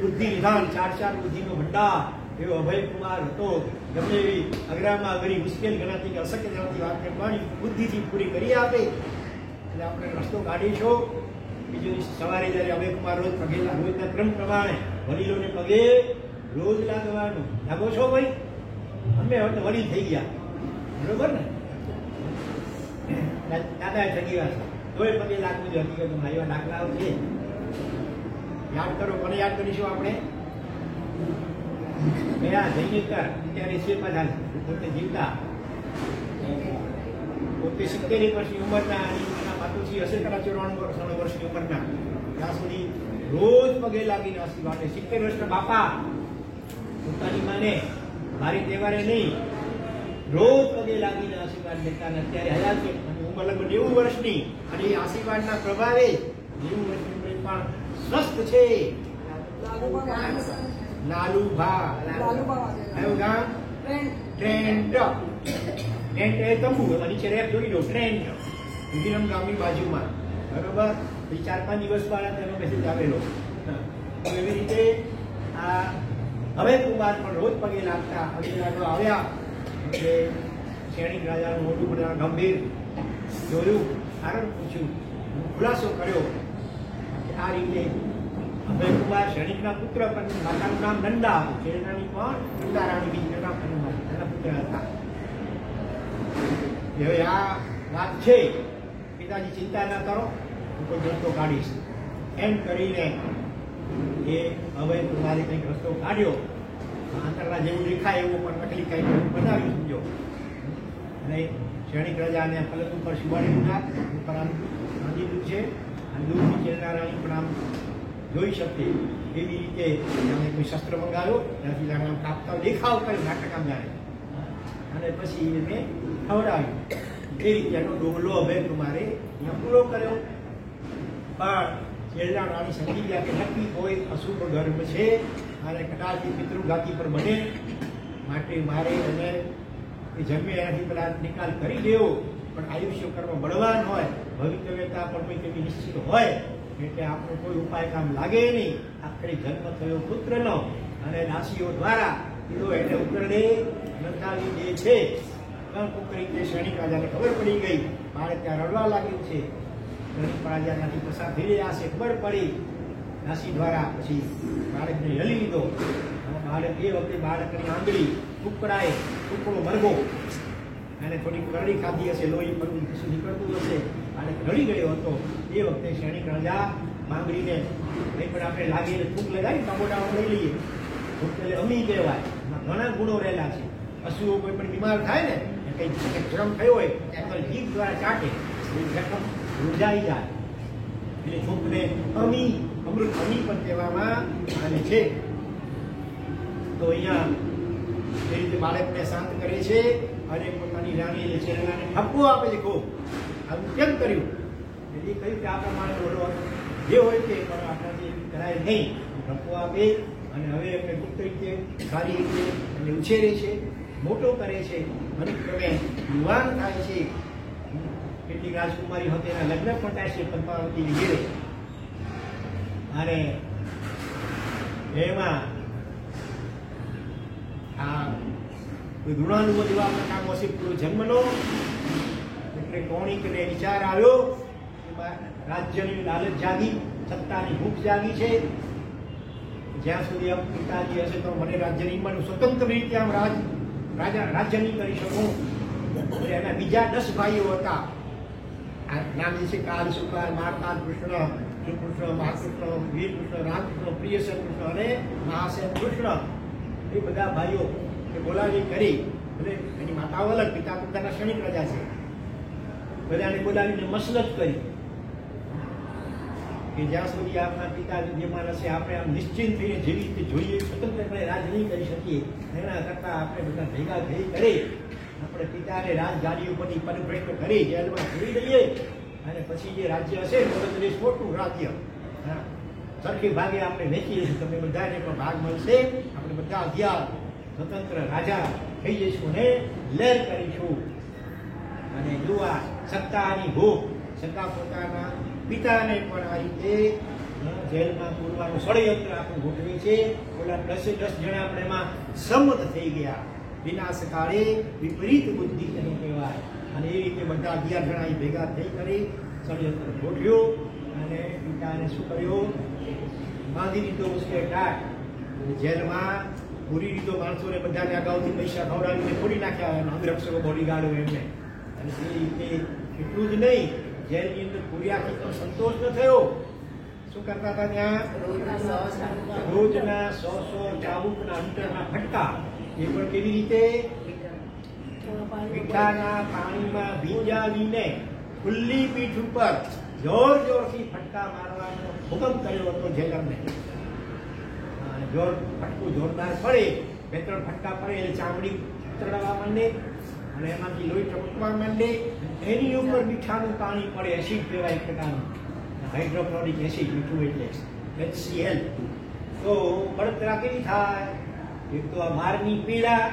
બુદ્ધિ નિધાન, ચાર બુદ્ધિનો ભંડાર એવો અભયકુમાર હતો. ગમે એવી અઘરામાં અઘરી મુશ્કેલ ગણાતી કે અશક્ય ગણાતી વાત કરવાની બુદ્ધિથી પૂરી કરી આપે. એટલે આપણે રસ્તો કાઢીશું. બીજું સવારે જયારે અભયકુમાર રોજ પગે રોજના ક્રમ પ્રમાણે વડીલોને પગે રોજ લાગવાનું. લાગો છો ભાઈ? અમે હવે વડીલ થઈ ગયા, બરોબર ને? દાદા થઈ ગયા તોય પગે લાગવું જ હકીકતમાં એવા દાખલાઓ છે. યાદ કરો, કોને યાદ કરીશું આપણે? મેરા જૈનિકર અત્યારે શિલ્પદાન પોતે જીવતા, પોતે 70 વર્ષની ઉંમરના માતુજી હશે કદાચ 94 વર્ષની ઉંમરના, ત્યાં સુધી રોજ પગે લાગીને આશીર્વાદ. 70 વર્ષના બાપા પોતાની માને મારી તહેવારે નહીં, રોજ પગે લાગીને આશીર્વાદ લેતા. અત્યારે હયાત છે, ઉંમર લગભગ 90 વર્ષની, અને એ આશીર્વાદના પ્રભાવે 90 વર્ષની પણ સ્વસ્થ છે. લાલુભા આવ્યું ગામ ટ્રેન્ડ એ તંબુ નીચે રેપ જોડી દો. ટ્રેન્ડ વિધિરમ ગામની બાજુમાં, બરોબર? 4-5 દિવસ બાદ તેનો મેસેજ આવેલો. એવી રીતે આ અભયકુમાર પણ રોજ પગે લાગતા. અભિલાષો આવ્યા એટલે સૈનિક રાજાનું મોટું બધા ગંભીર જોયું, કારણ પૂછ્યું, ખુલાસો કર્યો કે આ રીતે અભયકુમાર સૈનિકના પુત્ર, પણ માતાનું નામ નંદા હતું. શેરનાની પણ નંદા રાણી બીજી નામ એના પુત્ર હતા. હવે આ વાત છે, પિતાજી ચિંતા ના કરો, હું કોઈ રસ્તો કાઢીશ એમ કરીને એ અભયકુમારે કંઈક રસ્તો કાઢ્યો. આંતરડા જેવું દેખાય એવું પણ નકલી કંઈક બનાવ્યું સમજો. અને સૈનિક રાજાને પલક ઉપર સુવાડી દીધા, ઉપર આમ દીધું છે, અને દૂરથી શેરના રાણી પણ આમ જોઈ શકે એવી રીતે એમને કોઈ શસ્ત્ર મંગાવ્યો, ત્યાંથી આમ કાપતા દેખાવ કર્યો નાટક આમ જાણે, અને પછી એને ખવડાવ્યું. એ રીતેનો ડોગલો અભયકુમારે અહીંયા પૂરો કર્યો. પણ શેરના રાણી સમજી ગયા કે નક્કી કોઈ અશુભ ગર્ભ છે અને કદાચ પિતૃઘાતી પર બને, માટે મારે એને જન્મે એનાથી પેલા નિકાલ કરી દેવો. પણ આયુષ્ય કર્મ બળવાન હોય, ભવિતવ્યતા પણ કોઈ તેવી નિશ્ચિત હોય, એટલે આપણો કોઈ ઉપાય કામ લાગે નહીં. આખરે જન્મ થયો પુત્રનો, અને દાસીઓ દ્વારા પીડો એને ઉકરડે નંદાવી દે છે. કુકરી તે સૈનિક રાજાને ખબર પડી ગઈ, બાળક ત્યાં રડવા લાગ્યું છે. સૈનિક રાજામાંથી પસાર થઈ રહ્યા છે, ખબર પડી દાસી દ્વારા. પછી બાળકને લઈ લીધો. બાળક એ વખતે બાળકની આંગળી ટુકડાએ ટુકડો મરગો, અને થોડી કરડી ખાધી હશે, લોહી પડવું કશું નીકળતું હશે, બાળક રડી ગયો હતો. એ વખતે સૈનિક રાજા માંગડીને કંઈ પણ આપણે લાગીને થૂક લગાવી કાબોડામાં લઈ લઈએ. થૂક એટલે અમી કહેવાય. એમાં ઘણા ગુણો રહેલા છે. પશુઓ કોઈ પણ બીમાર થાય ને, કંઈ જખમ થયો હોય ત્યારે જીભ દ્વારા ચાટે, એ જખમ રૂજાઈ જાય. એટલે થૂકને અમી, અમૃત અમી પણ કહેવામાં આવે છે. તો અહીંયા એ રીતે બાળકને શાંત કરે છે, અને પોતાની રાણી છે એનાને ઠપકો આપે છે. ખૂબ આવું કેમ કર્યું? એટલે એ કહ્યું કે આ પ્રમાણે બોલો જે હોય તે, પણ આપણાથી કરાય નહીં. ઠપકો આપે, અને હવે એમને ગુપ્ત રીતે સારી રીતે એને ઉછેરે છે, મોટો કરે છે, અને ક્રમે યુવાન થાય છે. કેટલીક રાજકુમારી હતી એના લગ્ન પણ થાય છે પદ્માવતીની ઘેરે, અને એમાં આ કોઈ ગુણાનુભવ જેવા પ્રકારનો હશે પૂરો જન્મનો. એટલે કોણિકને વિચાર આવ્યો, રાજ્યની લાલચ જાગી, સત્તાની ભૂખ જાગી છે. જ્યાં સુધી આમ પિતાજી હશે તો મને રાજ્યની મને સ્વતંત્ર રીતે આમ રાજ્ય નહીં કરી શકું. એના બીજા 10 ભાઈઓ હતા. આ નામ જે છે કાલ, સુકાલ, મારતાલ, કૃષ્ણ, શ્રીકૃષ્ણ, મહાકૃષ્ણ, વીરકૃષ્ણ, રામકૃષ્ણ, પ્રિયસર કૃષ્ણ અને મહાસેન કૃષ્ણ. એ બધા ભાઈઓ એ બોલાવી કરી, એટલે એની માતાઓ અલગ, પિતા પોતાના સૈનિક રાજા છે. બધાને બોલાવીને મસલત કરી કે જ્યાં સુધી આપણા પિતા વિદ્યમાન હશે આપણે આમ નિશ્ચિંત થઈને જેવી રીતે જોઈએ, સ્વતંત્રપણે રાજ નહીં કરી શકીએ, એના કરતાં આપણે બધા ભેગા થઈ કરી આપણે પિતાને રાજગાદી ઉપરથી પદભ્રષ્ટ કરી જેલમાં છોડી દઈએ, અને પછી જે રાજ્ય હશે મધ્યપ્રદેશ મોટું રાજ્ય સરખી ભાગે આપણે વેચી દઈશું, તમને બધાને પણ ભાગ મળશે. આપણે બધા અગિયાર સ્વતંત્ર રાજા થઈ જઈશું ને લહેર કરીશું. અને જુઓ સત્તાની ભૂખ, સત્તા પોતાના પિતાને પણ આ રીતે જેલમાં પૂરવાનું ષડયંત્ર આપણું ગોઠવે છે. ઓલા 10 જણા આપણે એમાં સંમત થઈ ગયા. વિનાશકાળે વિપરીત બુદ્ધિ તેને કહેવાય. અને એ રીતે બધા 11 જણા ભેગા થઈ કરી ષડયંત્ર ગોઠવ્યું અને પિતાને શું કર્યું? બાંધી દીધો ઉસકે ટાટ. જેલમાં પૂરી દીધો. માણસોને બધાને અગાઉથી પૈસા ખવડાવીને ફોડી નાખ્યા અંગરક્ષકો, બોડીગાર્ડો એમને. અને એ રીતે એટલું જ નહીં, જેલની અંદર પૂર્યાથી પણ સંતોષ ન થયો. શું કરતા હતા ત્યાં? રોજના 100 ચાબુકના અંતરના ફટકા. એ પણ કેવી રીતે? મીઠાના પાણીમાં ભીંજાવીને ખુલ્લી પીઠ ઉપર જોર જોરથી ફટકા મારવાનો હુકમ કર્યો હતો જેલરને. ફટકું જોરદાર પડે, 2-3 ફટકા પડે એટલે ચામડી ચડવા માંડે અને એમાંથી લોહી ટપકવા માંડે. એની ઉપર મીઠાનું પાણી પડે, એસિડ કહેવાય પ્રકારનું, હાઇડ્રોક્લોરિક એસિડ, મીઠું એટલે HCl. તો બળતરા કેવી થાય? એક તો આ મારની પીડા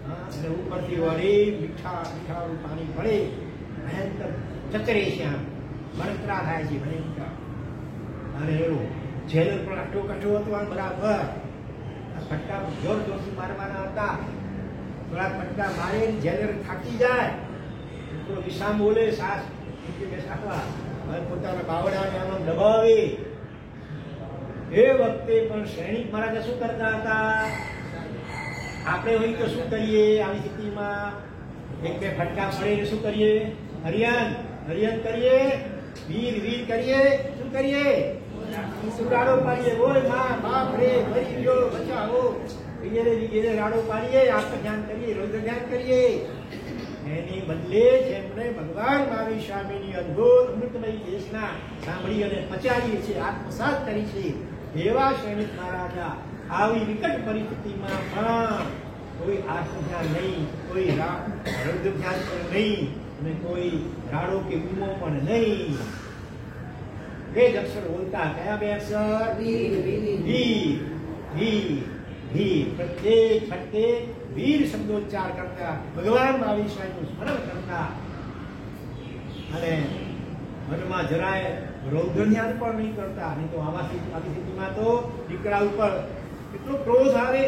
અને ઉપરથી વળી મીઠાનું પાણી પડે, ભયંકર ચતરે છે, આમ બળતરા થાય છે ભયંકર. અને એવું જેલર પણ આટલો કઠો હતો આમ બરાબર. ફટકા જોર જોરથી મારવાના હતા. થોડા ફટકા મારે જેલર થાકી જાય, થોડો વિસામ બોલે, સાસ બેસાડવા પોતાના બાવડાને આમ દબાવે. એ વખતે પણ સૈનિક મહારાજા શું કરતા હતા? આપણે હોય તો શું કરીએ આવી સ્થિતિમાં? 1-2 ફટકા પડે શું કરીએ? હરિયન કરીએ, વીર કરીએ. શું કરીએ? રાડો પાડીએ. ઓય માં, બાપ રે, મરી ગયો, બચાવો. વિગેરે રાડો પાડીએ, આત્મ ધ્યાન કરીએ, રૌદ્ર ધ્યાન કરીએ. એની બદલે જેમણે ભગવાન મહાવીર સ્વામીની અદ્ભુત અમૃતમય દેશના સાંભળી અને પચાવી છે, આત્મસાત કરી છે, એવા સૈનિક મહારાજા આવી વિકટ પરિસ્થિતિમાં પણ કોઈ આત્મ ધ્યાન નહીં, કોઈ રૌદ્ર ધ્યાન પણ નહીં અને કોઈ રાડો કે ગુમો પણ નહીં. બે જ અક્ષર બોલતા. કયા 2 અક્ષર? વીર. પ્રત્યેક ફટકે વીર શબ્દોચ્ચાર કરતા, ભગવાન મહાવીર સ્વામીનું સ્મરણ કરતા અને મનમાં જરાય રૌદ્ર ધ્યાન પણ નહીં કરતા. નહીં તો આવા સ્થિતિમાં તો દીકરા ઉપર કેટલો ક્રોધ આવે.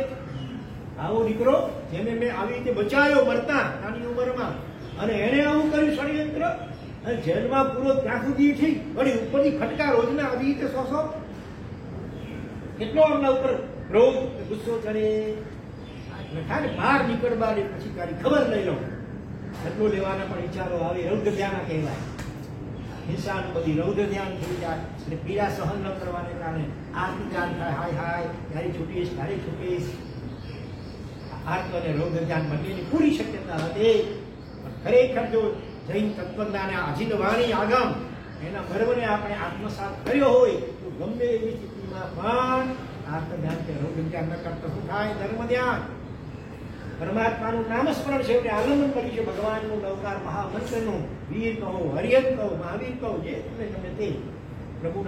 આવો દીકરો જેને મેં આવી રીતે બચાવ્યો મરતા નાની ઉંમરમાં, અને એને આવું કર્યું ષડયંત્ર, અને જેલમાં પૂરો ત્યાં સુધી થઈ, વળી ઉપરથી ફટકા રોજના આવી રીતે 100 કેટલો આમના ઉપર ક્રોધ ગુસ્સો ચડે. બહાર નીકળવા દે, પછી તારી ખબર લઈ લો. એટલો લેવાના પણ વિચારો આવે. રૌદ્ર ધ્યાન કહેવાય. હિંસાનું બધી રૌદ્ર ધ્યાન થઈ જાય અને પીડા સહન ન કરવાને કારણે આરતી ધ્યાન થાય. હાય તારી છૂટીશ, તારી છૂટીશ. આત્મ અને રૌદ્ર ધ્યાન બંનેની પૂરી શક્યતા હતી. ખરેખર જો જૈન તત્વજ્ઞાને અજીત વાણી આગમ એના ગર્વને આપણે આત્મસાત કર્યો હોય તો ગમે એવી સ્થિતિમાં પણ આત્મ ધ્યાન કે રૌદ્ર ધ્યાન ન કરતા શું થાય? ધર્મ ધ્યાન. પરમાત્માનું નામસ્મરણ છે એટલે આલંબન કરી છે ભગવાનનું નવકાર મહામંત્રનું. વીર કહો, હરિયન કહો, મહાવીર કહો, જે તમે તે પ્રભુ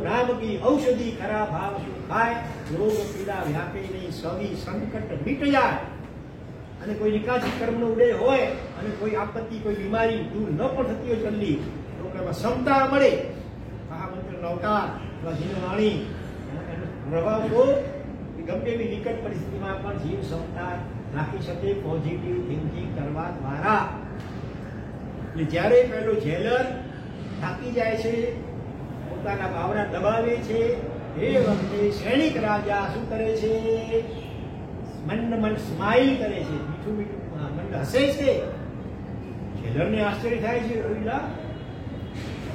નામ કી ઔષધિ ખરા ભાવ શું ખાય, રોગ પીડા વ્યાપે નહીં, સવી સંકટ મીટ જાય. અને કોઈ નિકાસી કર્મનો ઉદય હોય અને કોઈ આપત્તિ, કોઈ બીમારી દૂર ન પણ થતી હોય જલ્દી, તો એમાં ક્ષમતા મળે. મહામંત્ર નવકાર જીવવાણી પ્રભાવ તો ગમે એવી નિકટ પરિસ્થિતિમાં પણ જીવ ક્ષમતા રાખી શકે પોઝિટિવ થિંકિંગ કરવા દ્વારા. એટલે જ્યારે પેલો જેલર થાકી જાય છે, પોતાના બાવડા દબાવે છે, એ વખતે સૈનિક રાજા શું કરે છે? મન સ્માઇલ કરે છે, મીઠું મંદ હસે છે. જેલરને આશ્ચર્ય થાય છે, રોઈલા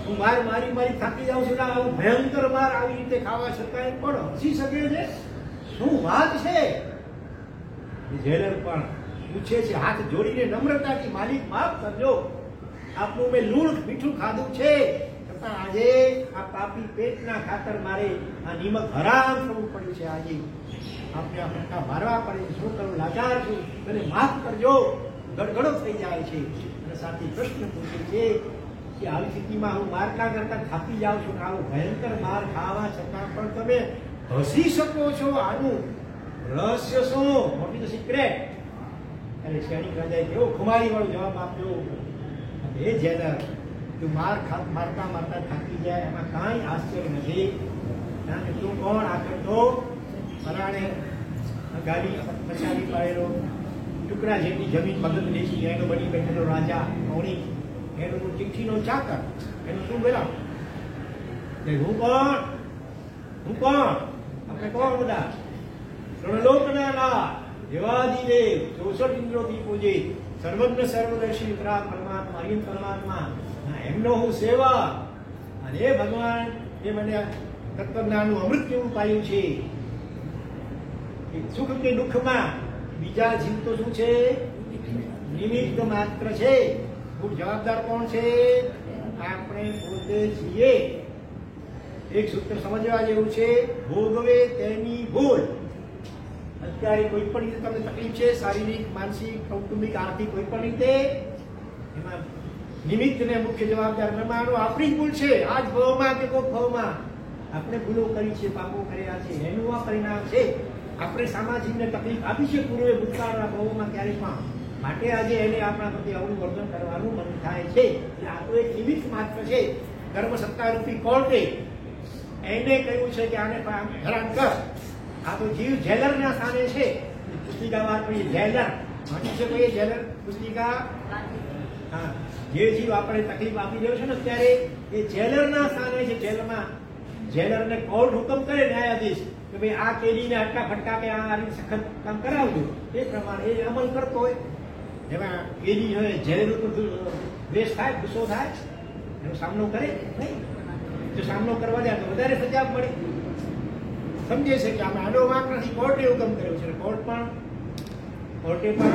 હું મારી થાકી જાઉં છું, આવું ભયંકર માર આવી રીતે ખાવા છતાંય પણ હસી શકે છે, શું વાત છે? જેલર પણ પૂછે છે હાથ જોડીને નમ્રતાથી, માલિક માફ કરજો, આપનું મેં લૂણ મીઠું ખાધું છે, છતાં આજે આ પાપી પેટના ખાતર મારે આ નિમક હરામ કરવું પડ્યું છે. આજે આપણે આ ફટકા મારવા પડે, શું કરું, લાચાર છું, મને માફ કરજો. ગડગડો થઈ જાય છે અને સાથે પ્રશ્ન પૂછે છે કે આવી સ્થિતિમાં હું મારતા કરતા થાકી જાઉં છું, આવું ભયંકર માર ખાવા છતાં પણ તમે હસી શકો છો, આનું રહસ્ય શું? What is the secret? ત્યારે શેણી રાજાએ કેવો ખુમારી વાળો જવાબ આપ્યો, હે જેલર, તું મારતા મારતા થાકી જાય એમાં કાંઈ આશ્ચર્ય નથી. કારણ કે તું કોણ? આખર તો પરાણે ગાડી પછાડી પાડેલો ટુકડા જેટલી જમીન મગજ દેશી એનો બની બેઠેલો રાજા મૌણી, એનો ચિઠ્ઠીનો ચાકર, એનું તું બોલા હું કોણ? હું કોણ? આપણે કોણ બધા? ત્રણલોકના નાથ, દેવાદિદેવ, 64 ઇન્દ્રોથી પૂજિત, સર્વજ્ઞ સર્વદર્શી વિતરાગ પરમાત્મા, અરિહંત પરમાત્મા, એમનો હું સેવા. અને એ ભગવાન એ મને તત્વજ્ઞાનનું અમૃત કેવું પાયું છે. સુખ કે દુઃખમાં બીજા જીવ તો શું છે? નિમિત્ત માત્ર છે. ખૂબ જવાબદાર કોણ છે? આપણે પોતે છીએ. એક સૂત્ર સમજવા જેવું છે, ભોગવે તેની ભૂલ. અત્યારે કોઈ પણ રીતે તમને તકલીફ છે, શારીરિક, માનસિક, કૌટુંબિક, આર્થિક, કોઈ પણ રીતે, એમાં નિમિત્ત ને મુખ્ય જવાબદાર માનો આપણી ભૂલ છે. આજ ભવમાં કે કોઈ ભવમાં આપણે ભૂલો કરી છે, પાપો કર્યા છે, એનું આ પરિણામ છે. આપણે સામાજિકને તકલીફ આપી છે પૂર્વે ભૂતકાળના ભવોમાં ક્યારેય પણ, માટે આજે એને આપણા પ્રતિ આવું વર્તન કરવાનું મન થાય છે. આ તો એક નિમિત્ત માત્ર છે. કર્મ સત્તા રૂપી કોર્ટે એને કહ્યું છે કે આને હેરાન કર. આ તો જીવ જેલરના સ્થાને છે. પુસ્તિકા વાત કરીએ, જેલર માની છે કોઈ જેલર પુસ્તિકા. હા, જે જીવ આપણે તકલીફ આપી રહ્યો છે ને અત્યારે, એ જેલરના સ્થાને છે. જેલમાં જેલરને કોર્ટ હુકમ કરે, ન્યાયાધીશ, કે ભાઈ આ કેદીને હટકા ફટકા કે આ સખત કામ કરાવજો, એ પ્રમાણે એ અમલ કરતો હોય. એમાં કેદી હોય, જેલનો તો દ્વેષ થાય, ગુસ્સો થાય, એનો સામનો કરે નહીં. જો સામનો કરવા જાય તો વધારે સજા મળે. સમજે છે કે આમાં આડો વાંક નથી, કોર્ટે હુકમ કર્યો છે. કોર્ટે પણ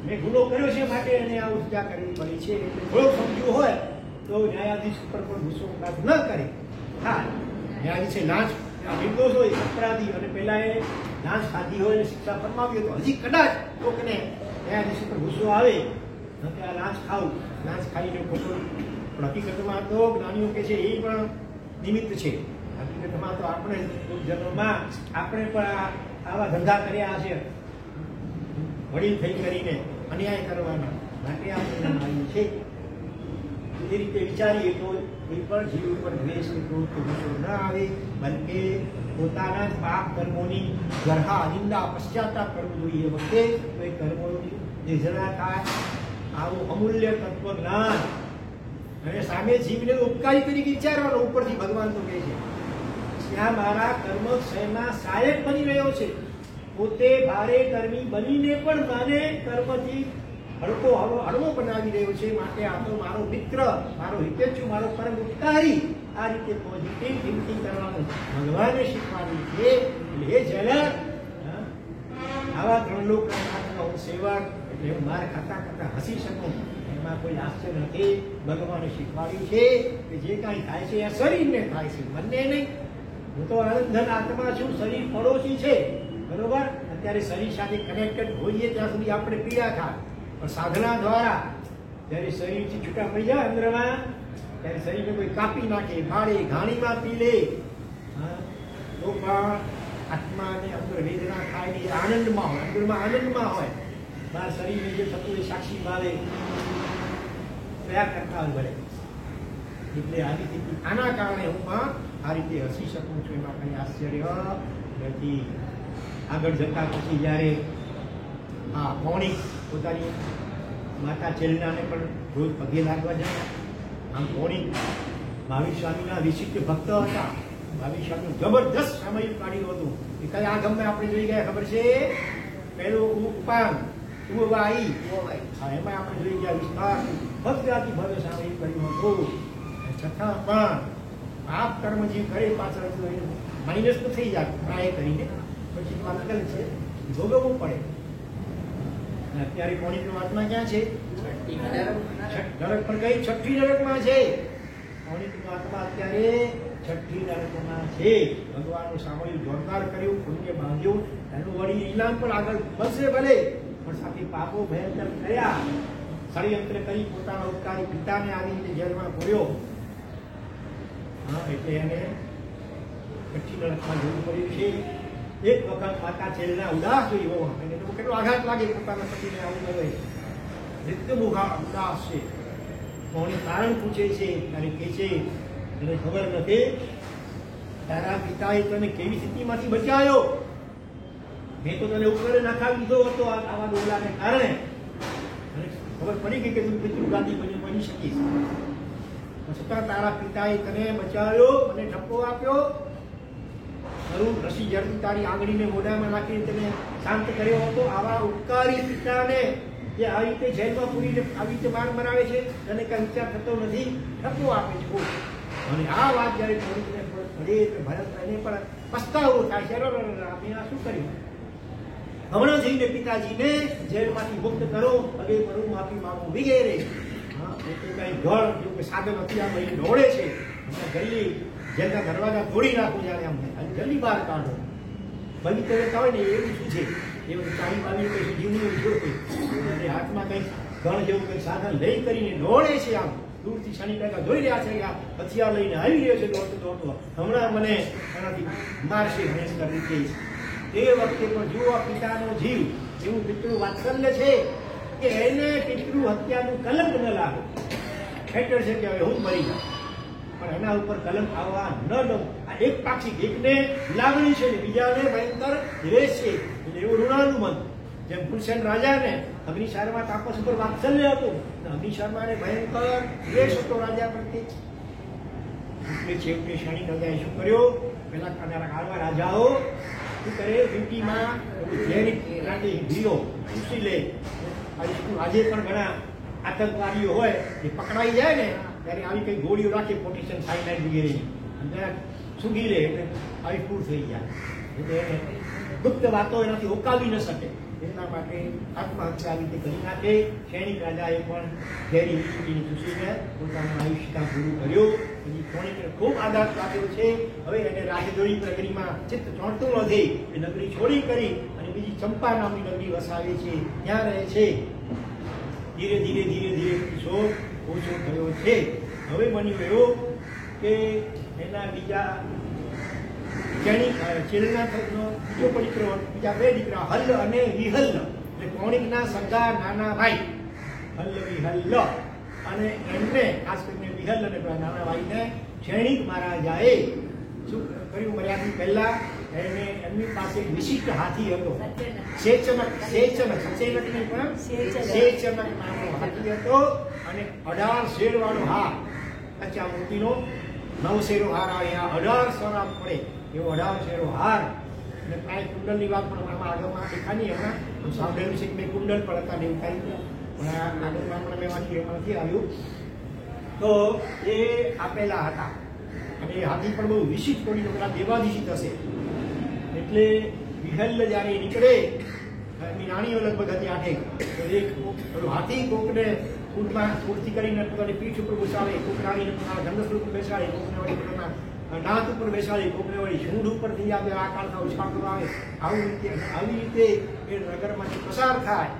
મેં ગુનો કર્યો છે માટે એને આ સજા કરવી પડી છે. થોડુંક સમજ્યું હોય તો ન્યાયાધીશ ઉપર પણ ગુસ્સો ન કરે. હા, ન્યાયાધીશે લાંચ નિર્દોષ હોય, અપરાધી, અને પેલા એ લાંચ ખાધી હોય અને શિક્ષા ફરમાવી હોય તો હજી કદાચ કોકને ન્યાયાધીશ ઉપર ગુસ્સો આવે કે આ લાંચ ખાવું, લાંચ ખાઈને ખોટું. પણ હકીકતમાં તો જ્ઞાનીઓ કે છે એ પણ નિમિત્ત છે. હકીકતમાં તો આપણે જન્મમાં આપણે પણ આવા ધંધા કર્યા છે, વડીલ થઈ કરીને અન્યાય કરવાના, માટે આપણે આવ્યું છે. એ રીતે વિચારીએ તો કોઈ પણ જીવ ઉપર દ્વેષ કે ક્રોધ કે ગુસ્સો ન આવે, બલકે પોતાના જ પાપ કર્મોની ગરહા, નિંદા, પશ્ચાતાપ કરવું જોઈએ. વખતે તો એ કર્મોની નિર્જરા થાય. આવું અમૂલ્ય તત્વજ્ઞાન અને સામે જીવને ઉપકારી તરીકે વિચારવાનો. ઉપરથી ભગવાન તો કહે છે ત્યાં મારા કર્મ ક્ષયના સહાયક બની રહ્યો છે. પોતે ભારે કર્મી બનીને પણ મને કર્મથી હળવો બનાવી રહ્યો છે. માટે આ તો મારો મિત્ર, મારો હિતેચ્છુ, મારો પરમ ઉપકારી. આ રીતે પોઝિટિવ થિંકિંગ કરવાનું ભગવાને શીખવાડ્યું છે. હે જેલર, આવા ત્રણલોકનાથનો હું સેવક, એટલે હું માર ખાતા ખાતા હસી શકું, એમાં કોઈ આશ્ચર્ય નથી. ભગવાને શીખવાડ્યું છે કે જે કાંઈ થાય છે એ શરીરને થાય છે, મનને નહીં. હું તો આનંદન આત્મા છું, શરીર પડોશી છે, બરોબર. અત્યારે શરીર સાથે કનેક્ટેડ હોઈએ ત્યાં સુધી આપણે પીડા થાય, પણ સાધના દ્વારા જ્યારે શરીરથી છૂટા પડી જાય અંદરમાં, ત્યારે શરીરને કોઈ કાપી નાખે, ભાડે ઘાણીમાં પી લે, તો પણ આત્માને અંદર વેદના થાય ને આનંદમાં હોય, અંદરમાં આનંદમાં હોય. બહાર શરીરને જે થતું એ સાક્ષી ભાવે પ્રયાગ કરતા હોય ભલે. એટલે આવી રીતે આના કારણે હું પણ આ રીતે હસી શકું છું, એમાં કંઈ આશ્ચર્ય નથી. આગળ જતા પછી જ્યારે આ મૌણિક પોતાની માતા ચેલનાને પણ રોજ પગે લાગવા જાય. આમ મૌણિક મહાવીર સ્વામીના વિશિષ્ટ ભક્ત હતા. મહાવીર સ્વામીનું જબરદસ્ત સામયિક કાઢ્યું હતું. એ કઈ આ ગમે આપણે જોઈ ગયા ખબર છે, પેલું ઉપાંગ ઉવાઈ, એમાં આપણે જોઈ ગયા વિસ્તાર ભવ્યાથી ભવ્ય સામયિક કર્યું હતું. છતાં પણ પાપ કર્મ જે કરે પાછળ માઇનસ તો થઈ જાય ટ્રાય કરીને, પછી વાત કરે છે ભોગવવું પડે. અત્યારે કોણીની વાતમાં ક્યાં છે? નરક પણ કઈ છઠ્ઠી નરકમાં છે. કોણીની વાતમાં અત્યારે છઠ્ઠી નરકમાં છે. ભગવાનનું સાંભળ્યું, જોરદાર કર્યું, પુણ્ય બાંધ્યું, એનું વળી ઇનામ પણ આગળ મળશે ભલે, પણ સાથે પાપો ભયંકર થયા. ષડયંત્ર કરી પોતાના ઉપકારી પિતાને આવી રીતે જેલમાં પૂર્યો. હા, એટલે એને છઠ્ઠી નરકમાં જવું પડ્યું છે. એક વખત માતા છેલ્લા ઉદાસ જોઈ હોવો એને તો કેટલો આઘાત લાગે પોતાના પતિને આવું કરે એકદમ ઉદાસ છે કોણે કારણ પૂછે છે અને કહે છે એને ખબર નથી તારા પિતાએ તને કેવી સ્થિતિમાંથી બચાવ્યો મેં તો તને ઉપર નાખાવી દીધો હતો આવા ડોલાને કારણે અને ખબર પડી ગઈ કે તું પિતૃગાદી બની શકીશ છતાં તારા પિતાએ તને બચાવ્યો મને ઠપકો આપ્યો ખરું રસી જડતી તારી આંગળીને મોઢામાં નાખીને તને શાંત કર્યો હતો આવા ઉપકારી પિતાને જે આવી રીતે જેલમાં પૂરીને આવી રીતે માર મરાવે છે તને કઈ વિચાર થતો નથી ઠપકો આપે છે અને આ વાત જયારે ભરતને પડે તો ભરત એને પણ પસ્તાવો થાય છે આપણે આ શું કર્યું હમણાં જઈને પિતાજીને જેલમાંથી મુક્ત કરો અગે પરું માફી માંગો વગેરે કઈ ઘર જો કે સાધન નથી આમ અહીં દોડે છે જલ્દી જેલના દરવાજા તોડી નાખું જાણે આમ જલ્દી બહાર કાઢો બગીચે રહેતા હોય ને એવું શું છે એ બધું ચાલી બાવી કઈ જીવની જોડે હાથમાં કઈ ગણ જેવું કઈ સાધન લઈ કરીને દોડે છે આમ દૂરથી શનિ કાકા જોઈ રહ્યા છે કે આ હથિયાર લઈને આવી રહ્યો છે દોડતો દોડતો હમણાં મને એનાથી મારશે ભયંકર રીતે તે વખતે પણ જુઓ પિતાનો જીવ એવું પિતૃ વાત્સલ્ય છે કે એને પિતૃ હત્યાનું કલંક ન લાગે ફેક્ટર છે કે હવે હું મરી જાઉં પણ એના ઉપર કલંક આવવા ન દઉં આ એક પાક્ષિક એકને લાગણી છે બીજાને ભયંકર દ્વેષ છે એટલે એવું ઋણાનું મન જેમ કુલસેન રાજાને અગ્નિશારમાં તાપસ ઉપર વાત્સલ્ય હતું અગ્નિશારમાને ભયંકર દ્વેષ હતો રાજા પ્રત્યે એટલે છેવટે શનિ રાજાએ શું કર્યો પેલા કાળવા રાજાઓ શું કરે ડ્યુટીમાં ઝેરી રાતે ભીલો પૂછી લે આજે પણ ઘણા આતંકવાદીઓ હોય એ પકડાઈ જાય ને ત્યારે આવી કઈ ગોળીઓ રાખે પોટેશિયમ સાયનાઇડ વગેરેની અને સૂંઘી લે એટલે આવી પૂર થઈ જાય એટલે ગુપ્ત વાતો એનાથી ઓકાવી ન શકે એટલા માટે આત્મહત્યા આવી રીતે કરી નાખે સૈનિક રાજાએ પણ ઝેરી વીજળીની ચૂસીને પોતાનું આયુષ્યતા પૂરું કર્યું પછી કોણીને ખૂબ આઘાત લાગ્યો છે હવે એને રાજદ્રોહી નગરીમાં ચિત્ત ચોંટતું નથી એ નગરી છોડી કરી અને બીજી ચંપા નામની નગરી વસાવે છે ત્યાં રહે છે ધીરે ધીરે ધીરે ધીરે શોક ઓછો થયો છે હવે બન્યું એવું કે એના બીજા ચેલના બીજો પવિત્ર બીજા બે દીકરા હલ્લ અને વિહલ્લ એટલે કૌણિકના સગા નાના ભાઈ હલ્લ વિહલ્લ અને એમને ખાસ કરીને વિહલ્લ અને નાના ભાઈને સૈનિક મહારાજાએ શું કર્યું મર્યાદિત પહેલા એને એમની પાસે વિશિષ્ટ હાથી હતો સેચનક નામનો હાથી હતો અને 18 શેર વાળો હાર કચ્ચા મોતીનો 9 શેરો હાર આવે 18 સોના પડે એવો 18 શેરો હાર અને પ્રાય કુંડલની વાત પણ આમાં આગળમાં દેખાની હમણાં સાંભળેલું છે કે મેં કુંડલ પણ હતા ને એવું કાંઈ પણ આગળમાં પણ મેં વાંચ્યું એમાં નથી આવ્યું તો એ આપેલા હતા અને એ હાથી પણ બહુ વિશિષ્ટ કોડીનો પેલા દેવાધીશિત હશે એટલે વિહલ્લ જ્યારે નીકળે એની રાણીઓ લગભગ હતી 8 તો એક હાથી કોકને પૂરતી કરીને પોતાની પીઠ ઉપર બેસાડે કોક રાણીને પોતાના ગંધસ્ત્ર ઉપર બેસાડે કોકને વળી પોતાના નાક ઉપર બેસાડે કોકને વળી શૂંઢ ઉપરથી આવે આકાળતા ઉછાળતો આવે આવી રીતે એ નગરમાંથી પસાર થાય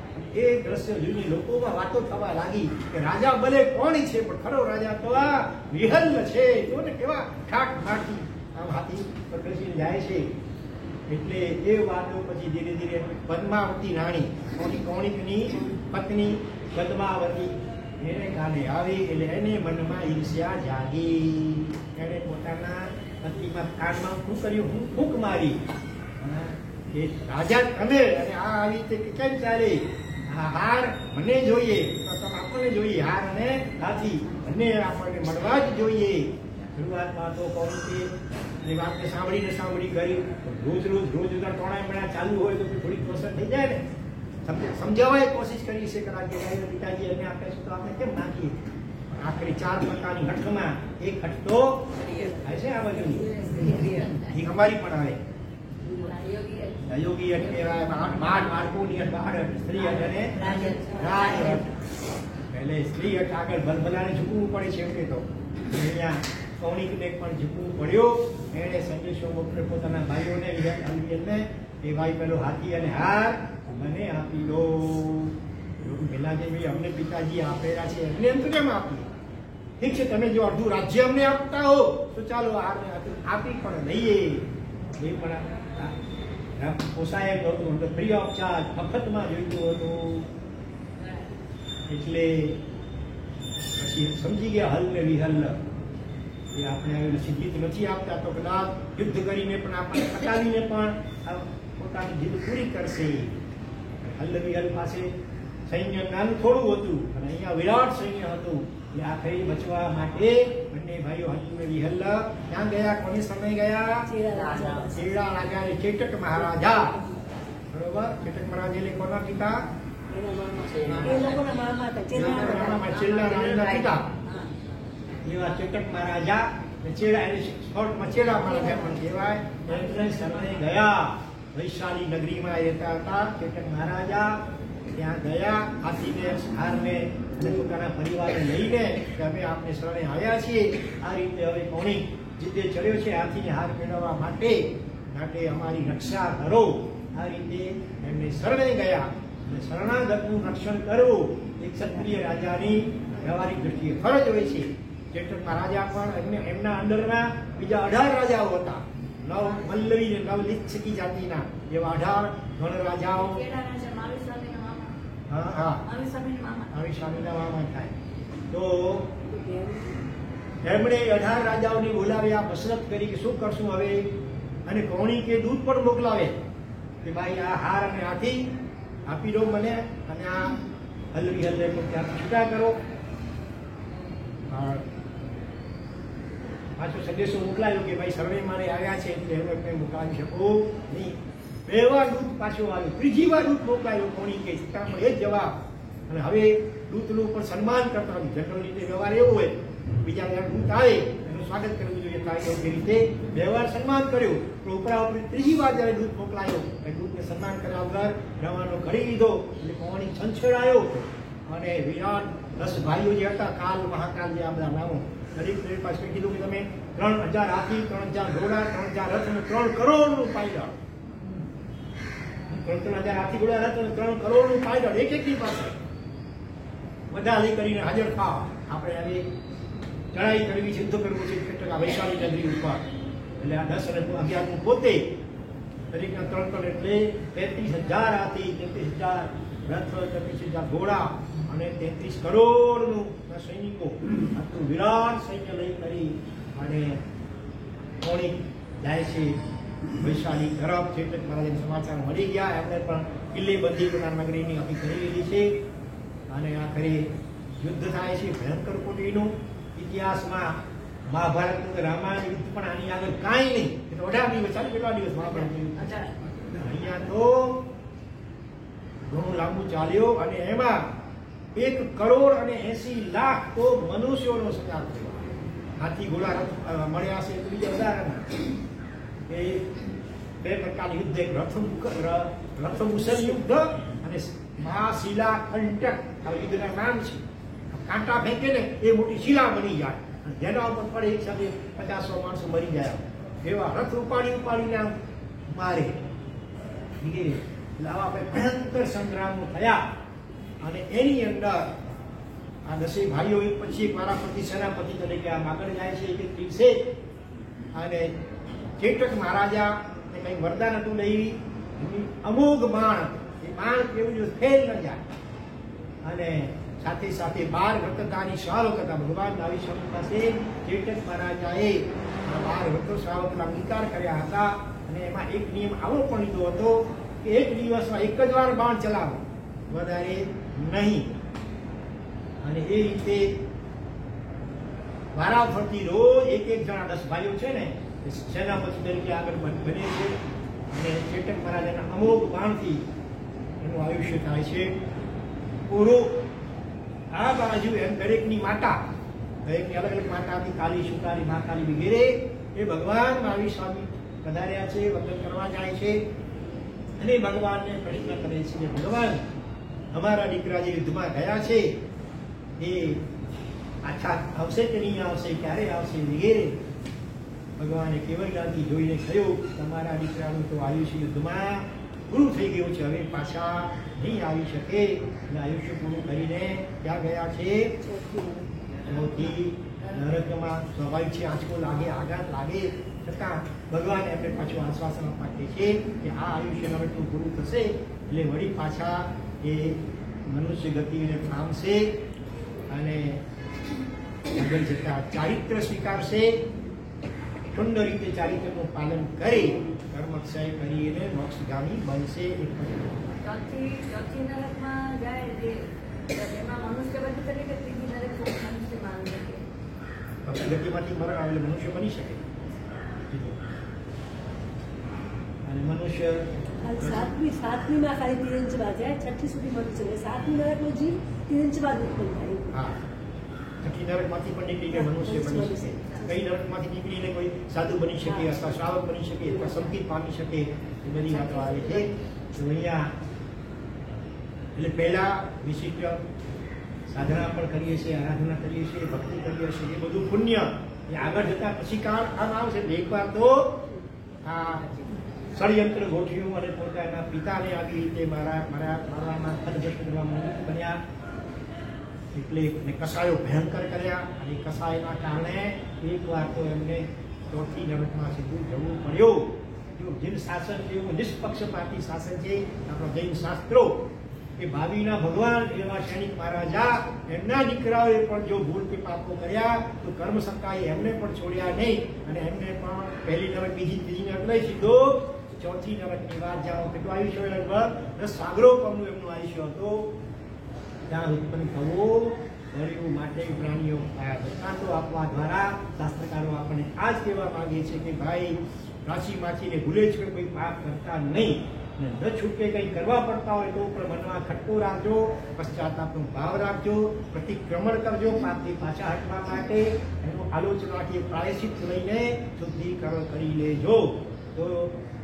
એ દ્રશ્ય જોઈને લોકોમાં વાતો થવા લાગી કે રાજા ભલે કોણી છે પણ ખરો રાજા તો આ વિહલ્લ છે જોને કેવા ઠાક ઠાકી આમ હાથી પર બેસીને જાય છે એટલે એ વાતો પછી ધીરે ધીરે પદ્માવતી રાણી કૌણિકની પત્ની પદ્માવતી એને કાને આવી એટલે એને મનમાં ઈર્ષ્યા જાગી એને પોતાના પત્નીમાં કાનમાં શું કર્યું હું ફૂંક મારી એ રાજા તમે અને આ આવી રીતે કેમ ચાલે હાર મને જોઈએ આપણને જોઈએ હાર અને હાથી બંને આપણને મળવા જ જોઈએ શરૂઆતમાં તો કૌણિકે એ વાતને સાંભળી કરી રોજ ટોણા મણા ચાલુ હોય તો થોડીક પ્રોસેસ થઈ જાય ને સમજાવવા કોશિશ કરી છે કે પિતાજી એમને આપે છે તો આપણે કેમ નાખીએ આખરી 4 પ્રકારની હઠમાં એક હઠ તો છે આ બાજુની એ અમારી પણ આવે યોગી હઠ કહેવાય 8 બાળકોની હઠ 12 સ્ત્રી હઠ અને રાજ હઠ એટલે સ્ત્રી હઠ આગળ ભલભલાને ઝૂકવું પડે છે એમ કે તો અહીંયા કૌણિકને પણ ઝૂકવું પડ્યો એણે સંદેશો મોકલ્યો પોતાના ભાઈઓને વિહલ્લને એ ભાઈ પેલો હાથી અને હાર મને આપી દો પેલા જે ભાઈ અમને પિતાજી આપેલા છે એમને એમ તો કેમ આપી ઠીક છે તમે જો અડધું રાજ્ય અમને આપતા હો તો ચાલો આપી પણ લઈએ એ પણ પોસાય એમ નહોતું, ફ્રી ઓફ ચાર્જ મફતમાં જોઈતું હતું. એટલે પછી સમજી ગયા હલ ને વિહલ એ આપણે સિદ્ધિ નથી આપતા તો કદાચ યુદ્ધ કરીને પણ આપણે પટાવીને પણ પોતાની જીદ પૂરી કરશે. હલ વિહલ પાસે સૈન્ય નાનું થોડું હતું અને અહીંયા વિરાટ સૈન્ય હતું. એટલે આખરે બચવા માટે બંને ભાઈઓ હલ ને વિહલ ક્યાં ગયા? કોની સમય ગયા? ચેડા રાજા ચેટક મહારાજા. બરોબર, ચેટક મહારાજ એટલે કોના પિતા? એવા ચેટક મહારાજા ચેડા શોર્ટમાં ચેડા મહારાજા પણ કહેવાય. એમને સમય ગયા વૈશાલી નગરીમાં રહેતા હતા ચેટક મહારાજા. ત્યાં ગયા હાથીને હારને અને પોતાના પરિવારને લઈને અમે આપને શરણે આવ્યા છીએ. આ રીતે હવે કોણી જીતે ચડ્યો છે હાથીને હાર મેળવવા માટે અમારી રક્ષા કરો. આ રીતે એમને શરણે ગયા. શરણાગતનું રક્ષણ કરવું એ ક્ષત્રિય રાજાની વ્યવહારિક દ્રષ્ટિએ ફરજ હોય છે. ચેટક મહારાજા પણ એમના અંડરના બીજા 18 રાજાઓ હતા. 9 મલ્લવી અને 9 લિચ્છકી જાતિના એવા 18 ગણરાજાઓ. આવી સ્વામીના મામા થાય. તો એમણે 18 રાજાઓને બોલાવ્યા, મસલત કરી કે શું કરશું હવે. અને કોણી કે દૂત પણ મોકલાવે કે ભાઈ આ હાર અને હાથી આપી દો મને અને આ હલવી હલ્લે ત્યાં છૂટા કરો. પાછો સંદેશો મોકલાયો કે ભાઈ સર્વે મારે આવ્યા છે એટલે હવે કંઈ મોકલાવી શકો નહીં. 2 વાર દૂત પાછો આવ્યો, 3જી વાર દૂત મોકલાયો કોણી કે છૂટામાં એ જ જવાબ. અને હવે દૂતનું પણ સન્માન કરતા નથી. જનરલ રીતે વ્યવહાર એવો હોય બીજા દૂત આવે એનું સ્વાગત કરવું જોઈએ. થાય એ રીતે 2 વાર સન્માન કર્યું. પણ ઉપરા ઉપરી 3જી વાર જયારે દૂત મોકલાયો દૂતને સન્માન કર્યા વગર રવાનો ઘડી લીધો એટલે કોણી છંછેડાયો. અને વિરાટ 10 ભાઈઓ જે હતા, કાલ મહાકાલ જે આ બધા નામો, દરેક પાસે કીધું કે તમે 3000 હાથી, 3000 ઘોડા, 3000 રથ અને 3 કરોડનું પાયદળ. 3000 હાથી ઘોડા રથ અને 3 કરોડનું પાયદળ એક-એકની પાસે બધા લઈ કરીને હાજર થાવ. આપણે હવે ચડાઈ કરવી છે, યુદ્ધ કરવું છે કેટલા વૈશાલી નગરી ઉપર. એટલે આ 10 અને 11 પોતે દરેકના 3 એટલે 33000 હાથી, 33000 રથ, 33000 ઘોડા અને 33 કરોડનું સૈનિકો. આટલું વિરાટ સૈન્ય લઈ કરી અને કોણી જાય છે વૈશાલી તરફ. ચેટક મહારાજને સમાચાર મળી ગયા. એમણે પણ કિલ્લેબંધી પોતાના નગરીની અપી કરી લીધી છે. અને આખરે યુદ્ધ થાય છે ભયંકર કોટીનું. ઇતિહાસમાં મહાભારતનું રામાયણ યુદ્ધ પણ આની આગળ કાંઈ નહીં. એ તો 18 દિવસ ચાલે. કેટલા દિવસ મહાભારત? અહીંયા તો ઘણું લાંબુ ચાલ્યો. અને એમાં 1 કરોડ અને 80 લાખ તો મનુષ્યોનો સંચાર થયો. હાથી ઘોડા મળ્યા છે. બીજા ઉદાહરણ એ 2 પ્રકારની યુદ્ધ, એક રથ મુસલ યુદ્ધ અને મહાશિલા કંટક આ યુદ્ધના નામ છે. કાંટા ફેંકે ને એ મોટી શિલા બની જાય. જેના ઉપર પડે એક સાથે 50-100 માણસો મરી જાય. એવા રથ ઉપાડીને આમ મારે વગેરે. એટલે આવા ભયંકર સંગ્રામો થયા. અને એની અંદર આ 10 ભાઈઓ એક પછી એક વારાફરતી સેનાપતિ તરીકે આમ આગળ જાય છે એક દિવસે. અને ચેટક મહારાજા ને કંઈ વરદાન હતું લઈ અમોઘ બાણ. એ બાણ કેવું જોઈએ ફેલ ન જાય. અને સાથે સાથે 12 વ્રતદાની શ્રાવક હતા. ભગવાન આવી સ્વામી પાસે ચેટક મહારાજાએ 12 વ્રતો શ્રાવકના અંગીકાર કર્યા હતા. અને એમાં એક નિયમ આવો પણ લીધો હતો કે એક દિવસમાં એક જ વાર બાણ ચલાવો, વધારે નહીં. અને એ રીતે વારાફરતી રોજ એક જણા 10 ભાઈઓ છે ને સેનાપતિ તરીકે આગળ બને છે. અને ચેટક મહારાજાના અમોઘ બાણથી એનું આયુષ્ય થાય છે પૂરું. આ બાજુ એમ દરેકની માતા, દરેકની અલગ અલગ માતા હતી. કાલી, સુકાલી, મહાકાલી વગેરે એ ભગવાન મહાવીર સ્વામી પધાર્યા છે, વંદન કરવા જાય છે. અને ભગવાનને પ્રશ્ન કરે છે કે ભગવાન અમારા દીકરા જે યુદ્ધમાં ગયા છે એ આછા આવશે કે નહીં આવશે, ક્યારે આવશે વગેરે. ભગવાને કેવલદાનથી જોઈને કહ્યું તમારા દીકરાનું તો આયુષ્ય યુદ્ધમાં પૂરું થઈ ગયું છે, હવે પાછા નહીં આવી શકે. એટલે આયુષ્ય પૂરું કરીને ક્યાં ગયા છે? નરકમાં. સ્વાભાવિક છે, આંચકો લાગે, આઘાત લાગે. છતાં ભગવાન એમને પાછું આશ્વાસન આપવા કહે છે કે આ આયુષ્ય હવે તો પૂરું થશે એટલે વળી પાછા એ મનુષ્ય ગતિને પામશે અને આગળ જતા ચારિત્ર સ્વીકારશે. અખંડ રીતે ચારિત્રનું પાલન કરી કર્મક્ષય કરીને મોક્ષગામી બનશે. ચોથી નરકમાં જાય જે એમાં મનુષ્ય બની શકે કે ત્રીજી નરક મનુષ્ય માની શકે? ગતિમાંથી મરણ આવે એટલે મનુષ્ય બની શકે અને મનુષ્ય સાતમીમાં ખાલી તિરંજવા જાય, છઠ્ઠી સુધી મનુષ્ય, સાતમી નરકનો જીવ તિરંજવા ઉત્પન્ન થાય. હા, છઠ્ઠી નરકમાંથી પણ નીકળીને મનુષ્ય બની શકે. કઈ નરકમાંથી નીકળીને કોઈ સાધુ બની શકે અથવા શ્રાવક બની શકે અથવા સંગીત પામી શકે, એ બધી વાતો આવે છે. તો અહીંયા એટલે પહેલા વિશિષ્ટ સાધના પણ કરીએ છીએ, આરાધના કરીએ છીએ, ભક્તિ કરીએ છીએ, એ બધું પુણ્ય એ આગળ જતા પછી કામ આવશે. એકવાર તો આ ષડયંત્ર ગોઠવ્યું અને પોતાના પિતાને આવી રીતે મારામાં ખડભ્રષ્ટ કરવા બન્યા એટલે કસાયો ભયંકર કર્યા અને કસાયના કારણે એકવાર તો એમને ચોથી નરકમાં સીધું જવું પડ્યું. જૈન શાસન જેવું નિષ્પક્ષપાતી શાસન છે આપણા જૈન શાસ્ત્રો કે ભાવિના ભગવાન એવા સૈનિક મહારાજા એમના દીકરાઓએ પણ જો ભૂલ કે પાપો કર્યા તો કર્મ શંકાએ એમને પણ છોડ્યા નહીં અને એમને પણ પહેલી નરક, બીજી, ત્રીજી નરક લઈ સીધો ચોથી નરકની વાત જાઓ. કેટલું આયુષ્ય લગભગ સાગરો પમનું એમનું આયુષ્ય હતું. ત્યાં ઉત્પન્ન થવું મળ્યું માટે પ્રાણીઓ દૃષ્ટાંતો આપવા દ્વારા શાસ્ત્રકારો આપણને આ જ કહેવા માંગે છે કે ભાઈ રાશિ માછીને ભૂલે છે કોઈ પાપ કરતા નહીં ને ન છૂટકે કંઈ કરવા પડતા હોય તો પણ મનમાં ખટકો રાખજો, પશ્ચાતાપનો ભાવ રાખજો, પ્રતિક્રમણ કરજો પાપથી પાછા હટવા માટે. એનું આલોચનાથી પ્રાયશ્ચિત લઈને શુદ્ધિકરણ કરી લેજો તો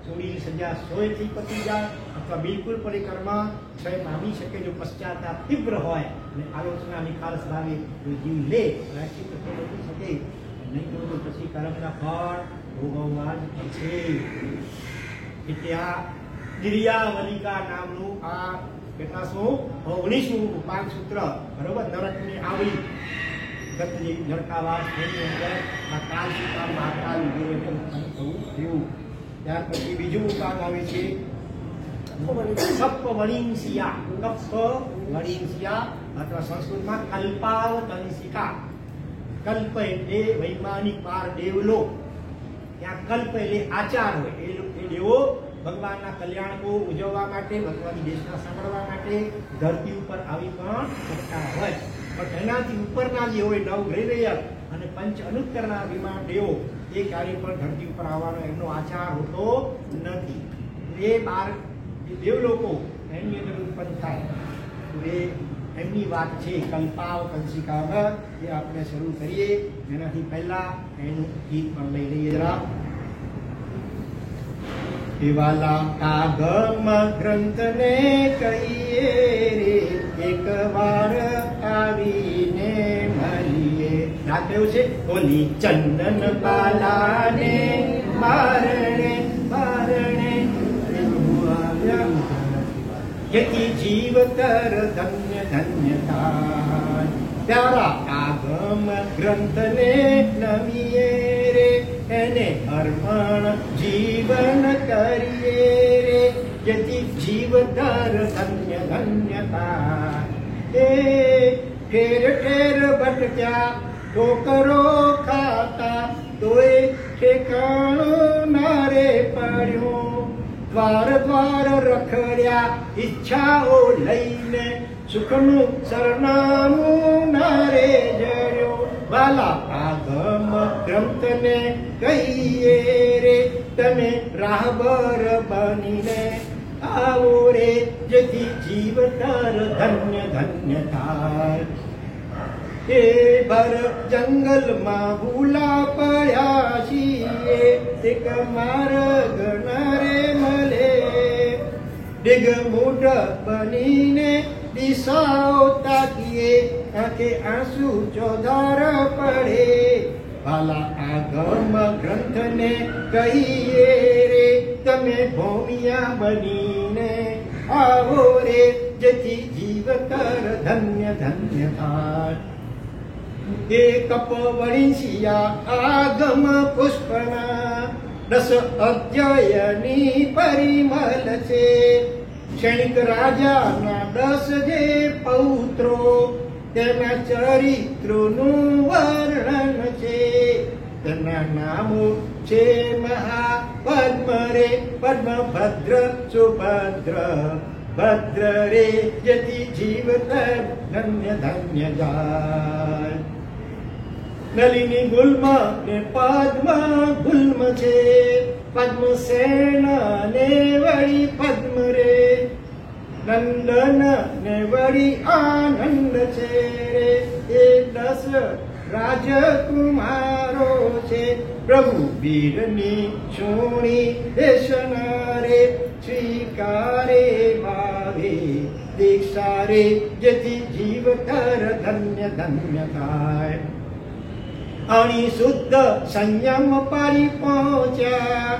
ચોરીની સજા 100થી પતી જાય અથવા બિલકુલ પરિક્રમા ક્ષય પામી શકે. જો પશ્ચાતાપ તીવ્ર હોય અને આલોચના નિખાલસ ભાવે કોઈ જીવ લે પ્રાયશ્ચિત તો બની શકે, નહીં તો પછી કર્મના ફળ ભોગવવા જ પડશે. એટલે આ નિર્યાવલિકા નામનું આ કેટલાસું 19મું ઉપાંગ સૂત્ર બરોબર નરકની આવલી ગતિ નરકાવાસ એની અંદર આ કાલ સુકાળ મહાકાલ વગેરે ઉત્પન્ન થવું થયું. ત્યાર પછી બીજું ઉપાંગ આવે છે કપ્પવળિંસિયા. કપ્પવળિંસિયા અથવા સંસ્કૃતમાં કલ્પાવતંસિકા. કલ્પ એટલે વૈમાનિક પાર દેવલો. ત્યાં કલ્પ એટલે આચાર હોય એ દેવો ભગવાનના કલ્યાણકો ઉજવવા માટે, ભગવાનની દેશના સાંભળવા માટે ધરતી ઉપર આવી પણ શકતા હોય. પણ એનાથી ઉપરના જે હોય નવ ગ્રહ અને પંચ અનુત્તરના વિમાન દેવો એ કાર્ય પર ધરતી ઉપર આવવાનો એમનો આચાર હોતો નથી. એ બાર દેવલોકો એની અંદર ઉત્પન્ન થાય તો એ એમની વાત છે. કલ્પાવ કંસિકા એ આપણે શરૂ કરીએ એનાથી પહેલા એનું ગીત પણ લઈ લઈએ જરા. એવાલા કાગમ ગ્રંથને કહીએ રે એક વાર આવીને મળીએ. રાગ કયું છે? ઓલી ચંદન બાલાને બારણે બારણે જેથી જીવતર ધન્ય ધન્ય થાય. પ્યારા આગમ ગ્રંથને નમીએ રે એને અર્પણ જીવન કરીએ રે જેથી જીવતર ધન્ય ધન્ય થાય. એ ઠેર ઠેર ભટક્યા ઠોકરો ખાતા તોય ઠેકાણો નારે પડ્યો. દ્વાર દ્વાર રખડ્યા ઈચ્છાઓ લઈને સુખનું સરનામું નારે જડ્યો. બાલા આગમ ગ્રંથને કહીએ રે તમે રાહબર બનીને આવો રે જેથી જીવતર ધન્ય ધન્ય થાય. એ ભર જંગલમાં ભૂલા પડ્યા છીએ એક માર્ગ નરે મળે. ડિગમૂઢ બનીને દિશાઓ તાકીએ આંખે આંસુ ચોધાર પડે. ભાલા આગમ ગ્રંથને કહીએ રે તમે ભોમિયા બનીને આવો રે જેથી જીવતર ધન્ય ધન્ય થાય. એ કપ વળિંસિયા આગમ પુષ્પના 10 અધ્યાયની પરિમલ છે. ક્ષણિક રાજાના 10 જે પૌત્રો તેના ચરિત્રોનું વર્ણન છે. તેના નામો છે મહાપદ્મ રે પદ્મભદ્ર સુભદ્ર ભદ્ર રે યતિ જીવતર ધન્ય ધન્ય જાય. નલિની ગુલ્મ ને પદ્મ ગુલ્મ છે. પદ્મસેન ને વળી પદ્મ રે. નંદન ને વળી આનંદ છે રે. એ 10 રાજકુમારો છે. પ્રભુ વીરની શોણી દેશના રે. સ્વીકારે ભાવે દીક્ષા રે જેથી જીવતર ધન્ય ધન્ય થાય. અણી શુદ્ધ સંયમ પારી પહોંચ્યા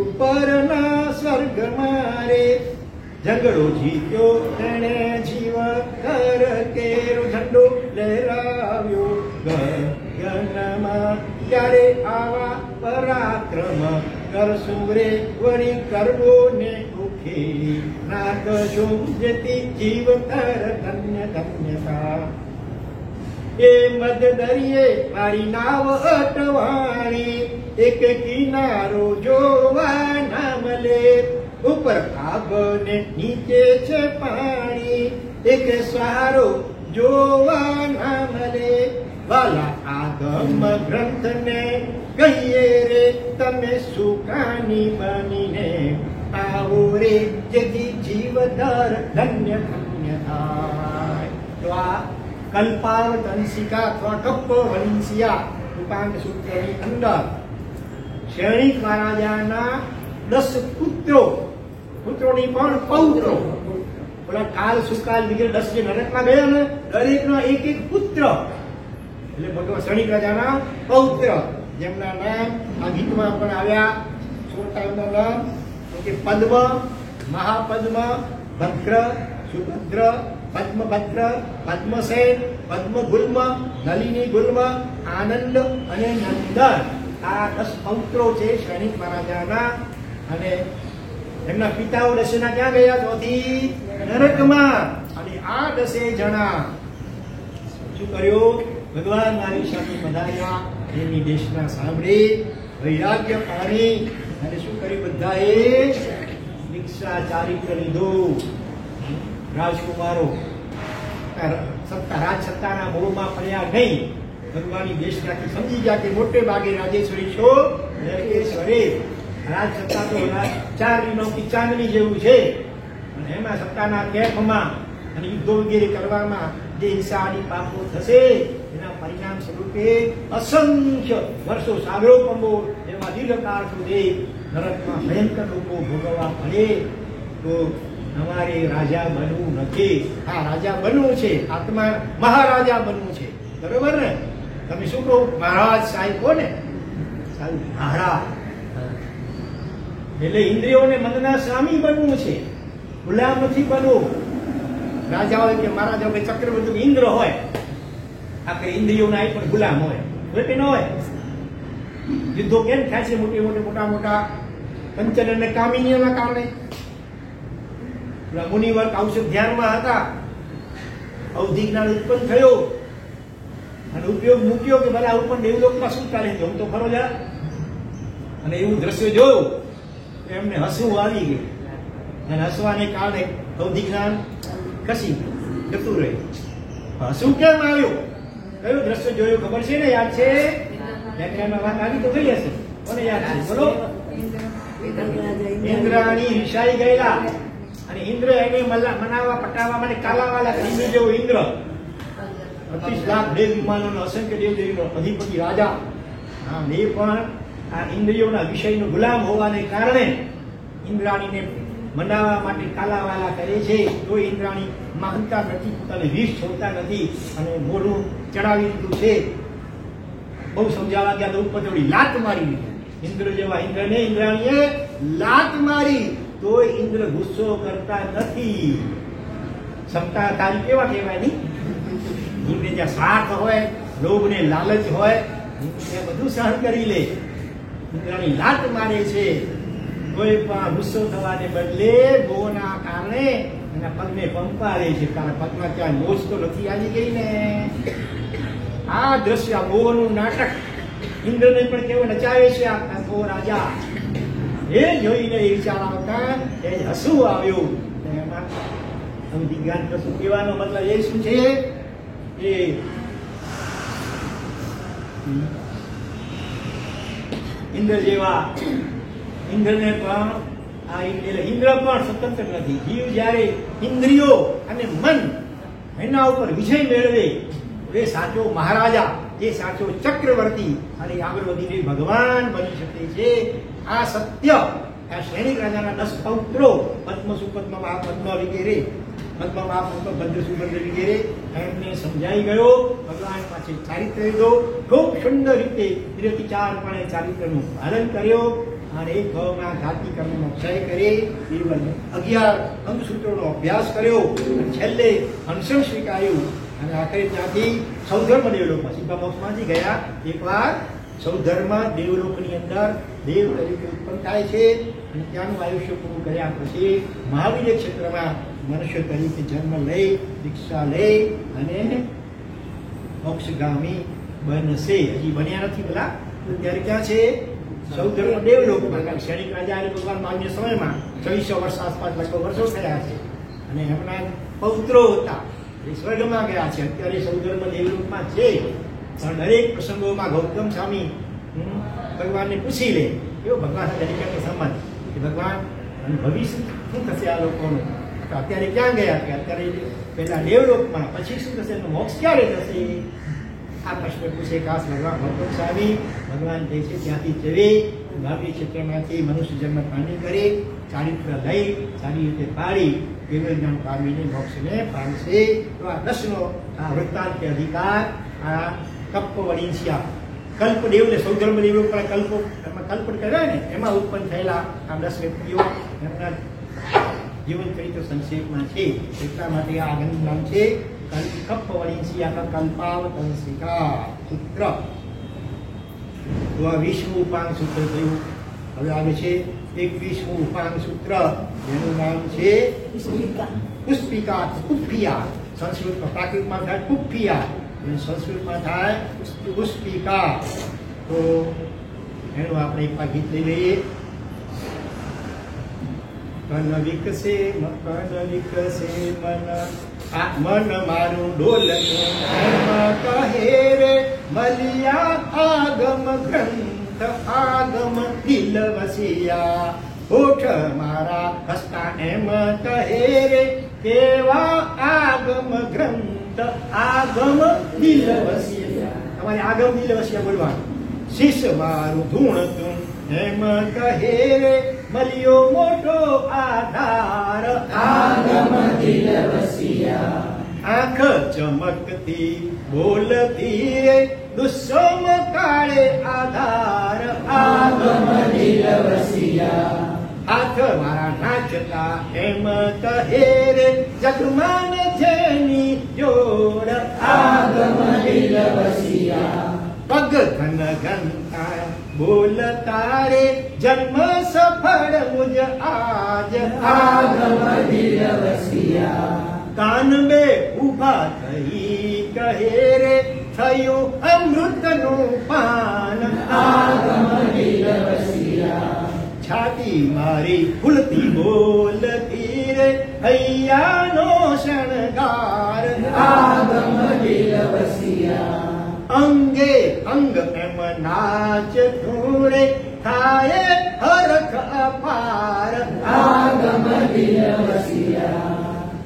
ઉપરના સ્વર્ગમાં રે. ઝઘડો જીત્યો તેણે જીવ કર કેરો ઝંડો લહેરાવ્યો ગગનમાં. ત્યારે આવા પરાક્રમ કરશું રે વળી કરવો ને ઉખેલી નાખશું જેથી જીવતર ધન્ય ધન્યતા. એ મધ દરિયે મારી નાવ અટવાણી એક કિનારો જોવા ના મળે. ઉપર આગ ને નીચે છે પાણી એક સહારો જોવા ના મળે. વાલા આગમ ગ્રંથને કહીએ રે તમે સુકાની બનીને આવો રે જેથી જીવધર ધન્ય ધન્ય થાય. તો આ કલ્પાવતંસિકા અથવા કપ્પ વલિંસિયા રૂપાંગ સૂત્રની અંદર ક્ષણિક મહારાજાના 10 પુત્રોની પણ પૌત્રો. ઓલા કાલ સુકાલ વગેરે 10 જે નરકમાં ગયા ને દરેકનો એક એક પુત્ર એટલે ભગવાન ક્ષણિક રાજાના પૌત્ર જેમના નામ આ ગીતમાં પણ આવ્યા. છોટાના નામ કે પદ્મ, મહાપદ્મ, ભદ્ર, સુભદ્ર, પદ્મભદ્ર, પદ્મસેન, પદ્મગુલ્મ, નલિની ગુલ્મ, આનંદ અને નંદન. આ 10 પૌત્રો છે ક્ષણિક મહારાજાના. અને એમના પિતાઓ 10 ક્યાં ગયા? ચોથી નરકમાં. અને આ 10 જણા શું કર્યું? ભગવાન મારી સાથે પધાર્યા. એની દેશના સાંભળી વૈરાગ્ય પાણી અને શું કર્યું? બધાએ દીક્ષા ચારિત્ર લીધું. રાજકુમારો રાજ સત્તાના મોહમાં પડ્યા નહીં. ભગવાનની દેશનાથી સમજી ગયા કે મોટે ભાગે રાજેશ્વરી છો નરકેશ્વરી. રાજ સત્તા તો ચાંદની જેવું છે. અને એમાં સત્તાના કેફમાં અને યુદ્ધો વગેરે કરવામાં જે હિંસાની પાપો થશે એના પરિણામ સ્વરૂપે અસંખ્ય વર્ષો સાગરો પંબો એવા દીર્ઘકાળ સુધી નરકમાં ભયંકર લોકો ભોગવવા પડે. તો અમારે રાજા બનવું નથી. હા, રાજા બનવું છે. આત્મા મહારાજા બનવું છે. બરોબર ને? તમે શું કહો? મહારાજ સાહેબ કહો ને. સાહેબ મહારાજ એટલે ઇન્દ્રિયોને મનના સ્વામી બનવું છે. ગુલામ નથી બનવું. રાજા હોય કે મહારાજા હોય, ચક્રવર્તી ઇન્દ્ર હોય, આખરે ઇન્દ્રિયોના પણ ગુલામ હોય. હોય કે ન હોય? યુદ્ધો કેમ થાય છે? મોટા પંચન અને કામિનીઓના કારણે. મુનિવર કૌશિક ધ્યાનમાં હતા. અવધિ જ્ઞાન ઉત્પન્ન થયો અને ઉપયોગ મૂક્યો કે ભલા હું પણ દેવલોકમાં શું ચાલે છે, હું તો ખરો જા. અને એવું દ્રશ્ય જોયું એમને હસવું આવી ગયું. અને હસવાને કારણે અવધિ જ્ઞાન ખસી જતું રહ્યું. હસવું કેમ આવ્યું? કયું દ્રશ્ય જોયું ખબર છે ને? યાદ છે? વ્યાખ્યાનમાં વાત આવી તો થઈ હશે. કોને યાદ છે? બોલો. ઇન્દ્રાણી રિસાઈ ગયેલા અને ઇન્દ્ર એને મનાવવા પટાવવા માટે કાલાવાલા ઇન્દ્ર જેવો ઇન્દ્ર 25 લાખ દેવ વિમાનોનો અસંખ્ય દેવદેવીનો અધિપતિ રાજા. હા, એ પણ આ ઇન્દ્રિયોના વિષયનો ગુલામ હોવાને કારણે ઇન્દ્રાણીને મનાવવા માટે કાલાવાલા કરે છે. તો ઇન્દ્રાણી માનતા નથી, પોતાને વિષ છોડતા નથી અને મોઢું ચડાવી દીધું છે. બહુ સમજાવવા ગયા તો ઉપર થોડી લાત મારી દીધી. ઇન્દ્ર જેવા ઇન્દ્રને ઇન્દ્રાણીએ લાત મારી. તો ઇન્દ્ર ગુસ્સો કરતા નથી. સપ્તાહ તારી કેવા કહેવાય નહીં? ઇન્દ્ર જ્યાં સ્વાર્થ હોય, લોભ ને લાલચ હોય, એ બધું સહન કરી લે. ઇન્દ્રની લાત મારે છે. કોઈ પણ ગુસ્સો થવાને બદલે મોહના કારણે એના પગને પંપારે છે. કારણ પગમાં ત્યાં મોજ તો નથી આવી ગઈ ને. આ દ્રશ્ય, આ મોહનું નાટક ઇન્દ્રને પણ કેવો નચાવે છે આ મોહ રાજા. એ જોઈને એ વિચાર આવતા એ હસવું આવ્યું. એમાં દિગ્ગાન કશું કહેવાનો મતલબ એ શું છે? એ ઇન્દ્ર જેવા ઇન્દ્રને પણ ઇન્દ્ર પણ સ્વતંત્ર નથી. જીવ જ્યારે ઇન્દ્રિયો અને મન એના ઉપર વિજય મેળવે એ સાચો મહારાજા, એ સાચો ચક્રવર્તી અને આગળ વધીને ભગવાન બની શકે છે. આ સત્ય આ સૈનિક રાજાના 10 પૌત્રો પદ્મ સુપદ્મ મહાપદ્મ વગેરે, પદ્મ મહાપદ્મ ભદ્ર સુભદ્ર વગેરે એમને સમજાઈ ગયો. ભગવાન પાસે ચારિત્ર લીધો. ખૂબ સુંદર રીતે 34 ચારિત્રનું પાલન કર્યો અને એક ભાવમાં જાતિ કર્મનો ક્ષય કરી 11 અંગસૂત્રોનો અભ્યાસ કર્યો. છેલ્લે અનશન સ્વીકાર્યું અને આખરે ત્યાંથી સૌધર્મ દેવલોકમાં સીતામોક્ષમાંથી ગયા. એકવાર સૌધર્મ દેવલોકની અંદર દેવ તરીકે ઉત્પન્ન થાય છે અને ત્યાંનું આયુષ્ય પૂરું કર્યા પછી મહાવીર ક્ષેત્રમાં મનુષ્ય તરીકે જન્મ લઈ દીક્ષા લઈ અને મોક્ષગામી બનશે. હજી બન્યા નથી પેલા, ત્યારે ક્યાં છે? સૌધર્મ દેવલોકમાં. કારણ સૈનિક રાજા અને ભગવાન મહાવીરના સમયમાં 2400 વર્ષ આસપાસ લગભગ વર્ષો થયા છે અને એમના પૌત્રો હતા એ સ્વર્ગમાં ગયા છે. અત્યારે સૌધર્મ દેવલોકમાં છે. પણ દરેક પ્રસંગોમાં ગૌતમ સ્વામી ભગવાનને પૂછી લે, એવો ભગવાન દરેક સંબંધ કે ભગવાન ભવિષ્ય શું થશે આ લોકોનું? અત્યારે ક્યાં ગયા? કે અત્યારે પહેલા દેવલોકમાં, પછી શું થશે? મોક્ષ ક્યારે થશે? આ પ્રશ્ન પૂછે ખાસ ભગવાન ગૌતમ સ્વામી. ભગવાન કહે છે ત્યાંથી જવી ભાવી ક્ષેત્રમાંથી મનુષ્ય જન્મ પાણી કરી ચારિત્ર લઈ સારી રીતે પાડી કેવળ જ્ઞાન પામીને મોક્ષને પામશે. તો આ 10નો આ વૃત્તાંત કે અધિકાર આ કલ્પ વડિંશિયા કલ્પદેવ ને સૌધર્મ દેવ પર કલ્પો એમાં કલ્પ કર્યા ને એમાં ઉત્પન્ન થયેલા આ 10 વ્યક્તિઓ એમના જીવન ચરિત્ર સંક્ષેપમાં છે. એટલા માટે આ આગળનું નામ છે કલ્પ વડિંશિયા કલ્પાવતંસિકા સૂત્ર. તો આ 20મું ઉપાંગ સૂત્ર થયું. હવે આવે છે 21મું ઉપાંગ સૂત્ર, જેનું નામ છે પુષ્પિકા. પુષ્પિયા સંસ્કૃતમાં, પ્રાકૃતમાં થાય પુષ્પિયા અને સંસ્કૃતમાં થાય પુષ્પિકા. તો એનું આપણે એક ગીત લઈ લઈએ. કન વિકસે મન મન મારું ડોલનું કહે રે મલિયા આગમ ગ્રંથ આગમ દિલ વસિયા. હોઠ મારા હસતા એમ કહે રે કેવા આગમ ગ્રંથ આગમ દિલ વસિયા. તમારે આગમ દિલ વસિયા બોલવાનું. શિષ મારું ધૂણતું એમ કહે રે મલિયો મોટો આધાર આગમ દિલ વસિયા. આંખ ચમકતી બોલતી દુસ્સમ કાળે આધાર આગમ દિલ વસિયા. હાથ મારા નાચતા એમ કહે રે જગમાન જેની જોડ આગમ દિલ વસિયા. પગ ઘન ઘનતા બોલતા રે જન્મ સફળ મુજ આજ આગમ દિલ વસિયા. કાન બે ઉભા થઈ કહે રે થયું અમૃતનું પાન આગમ દિલ વસિયા. છાતી મારી ફૂલતી બોલતી રે હૈયાનો શણગાર આગમ દિલ વસિયા. અંગે અંગ એમ નાચ ધૂણે થાય હરખ અપાર આગમ દિલ વસિયા.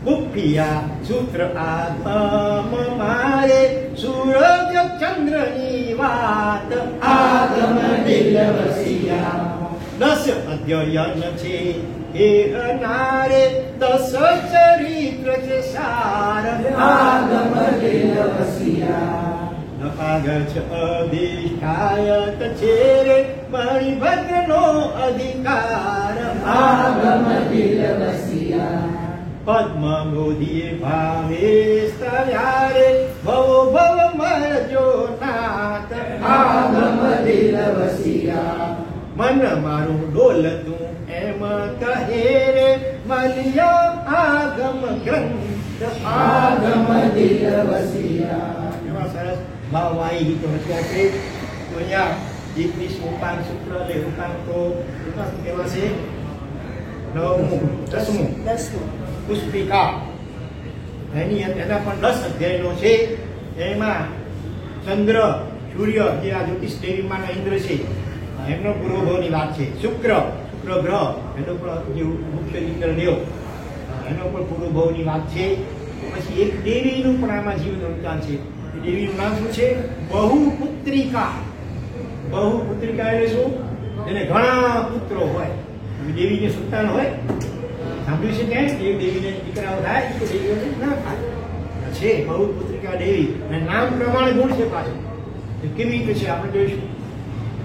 પુફિયા સૂત્ર આત્મ મારે સૂરજ ચંદ્રની વાત આગમ દિલ વસિયા. 10 અધ્યયન છે એ નારે 10 ચરિત્ર છે સાર આગમ દિલ વસિયા. આગચ અધિષ્ઠાયત છે રે મણિભદ્રનો અધિકાર આગમ દિલ વસિયા. પદ્મ બોધિએ ભાવે સ્તર્યા રે ભવો ભવ મન મારું ડોલતું એમ કહે રે મળ્યો આગમ ગ્રંથ આગમ દિલ વસિયા. એવા સરસ ભાવવાહી ગીતો રચ્યા છે. તો અહીંયા 21 ઉપાંગ સૂત્ર એટલે ઉપાંગ તો ઉપાંગ કેવા છે? 9મું 10મું પુસ્તિકા. એના પણ 10 અધ્યાયનો છે. એમાં ચંદ્ર સૂર્ય જે આ જ્યોતિષ દેવીમાંના ઇન્દ્ર છે એમનો પૂર્વભાવની વાત છે. શુક્ર ગ્રહ એનો પણ જે મુખ્ય ઇન્દ્ર દેવ એનો પણ પૂર્વભાવની વાત છે. પછી એક દેવીનું પણ આમાં જીવન વૃત્તાંત છે. એ દેવીનું નામ શું છે? બહુપુત્રિકા. બહુપુત્રિકા એટલે શું? એને ઘણા પુત્રો હોય. દેવીને સંતાન હોય. સાંભળ્યું છે ક્યાંય? એક દેવીને દીકરાઓ થાય તો દેવીઓને ના થાય છે. બહુપુત્રિકા દેવી અને નામ પ્રમાણે ગુણ છે પાછું. એ કેવી રીતે છે આપણે જોઈશું.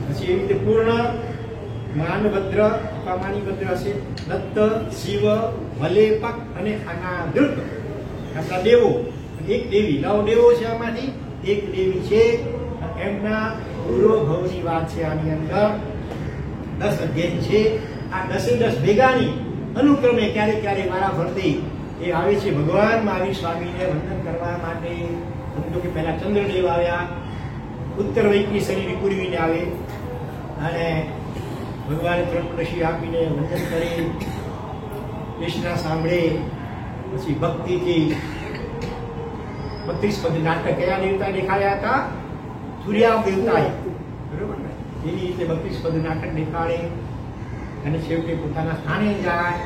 પછી એવી રીતે પૂર્ણ, માનભદ્ર, અપામાનીભદ્ર હશે, દત્ત, શિવ, મલેપક અને અનાદૃત. આટલા દેવો. એક દેવી, 9 દેવો છે. આમાંથી એક દેવી છે. એમના પૂર્વભાવની વાત છે આની અંદર. 10 અધ્યાય છે. આ 10 ભેગાની અનુક્રમે ક્યારેક ક્યારેક વારા ફરતી એ આવે છે ભગવાન મહાવીર સ્વામીને વંદન કરવા માટે. સમજો કે પહેલા ચંદ્રદેવ આવ્યા, ઉત્તર વૈકની શરીર પૂરવીને આવે અને ભગવાને 3 પ્રશી આપીને વંદન કરી, કૃષ્ણ સાંભળે. પછી ભક્તિથી 32 પદ નાટક કયા દેવતા દેખાયા હતા? સૂર્યા દેવતાએ. બરોબર ને? એવી રીતે 32 પદ નાટક દેખાડે અને છેવટે પોતાના સ્થાને જાય.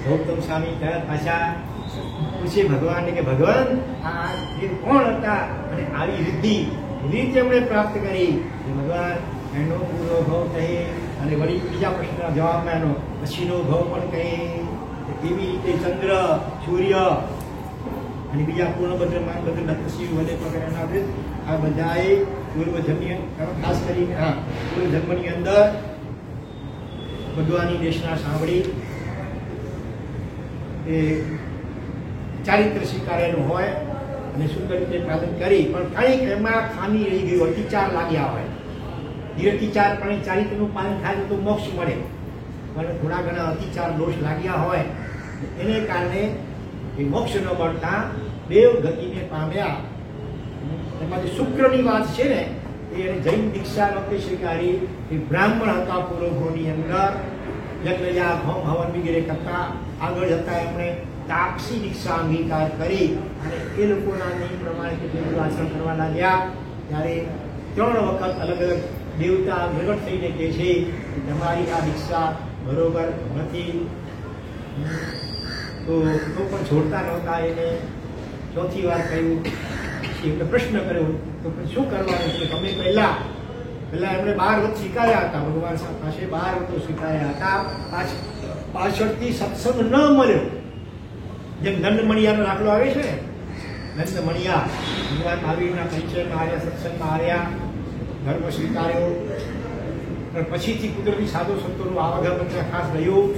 ગૌતમ સ્વામી તરત પાછા પૂછે ભગવાનને કે ભગવાન આ જે કોણ હતા અને આવી રીતિ એમણે પ્રાપ્ત કરી? ભગવાન એનો પૂરો ભાવ કહે અને વળી બીજા પ્રશ્નના જવાબમાં એનો પછીનો ભાવ પણ કહે. એવી રીતે ચંદ્ર, સૂર્ય અને બીજા પૂર્ણભદ્ર, માનભદ્ર, દત્તશિવ વગેરે વગેરેના આ બધાએ પૂર્વજન્મ, ખાસ કરીને પૂર્વજન્મની અંદર ભગવાનની દેશના સાંભળી એ ચારિત્ર સ્વીકારેલું હોય અને સુંદર રીતે પાલન કરી, પણ કંઈક એમાં ખામી રહી ગઈ હોય, અતિચાર લાગ્યા હોય. નિરતિચાર પણ ચારિત્રનું પાલન થાય તો મોક્ષ મળે, પણ થોડા ઘણા અતિચાર દોષ લાગ્યા હોય એને કારણે એ મોક્ષ ન મળતા દેવ ગતિને પામ્યા. એમાંથી શુક્રની વાત છે ને એ જૈન દીક્ષા નહોતી સ્વીકારી. એ બ્રાહ્મણ હતા પૂર્વભોની અંદર, યજ્ઞ હોમ હવન વગેરે કરતા. આગળ જતા એમણે તાપસી દીક્ષા અંગીકાર કરી અને એ લોકોના નિયમ પ્રમાણે કેટલું આચરણ કરવા લાગ્યા. ત્યારે 3 વખત અલગ અલગ દેવતા પ્રગટ થઈને કહે છે કે તમારી આ દીક્ષા બરોબર નથી. તો પણ છોડતા નહોતા. એને 4થી વાર કહ્યું. એમને પ્રશ્ન કર્યો તો શું કરવાનું છે? તમે પહેલા એમણે 12 વ્રત સ્વીકાર્યા હતા. ભગવાન પાસે 12 વ્રતો સ્વીકાર્યા હતા. પાછળથી સત્સંગ ન મળ્યો. જેમ દંડમણિયાનો દાખલો આવે છે ને, દંડમણિયા ભગવાન મહાવીરના પરિચયમાં આવ્યા, સત્સંગમાં આવ્યા, ધર્મ સ્વીકાર્યો, પણ પછીથી કુદરતી સાધુ સંતોનું આવાગમન ખાસ રહ્યું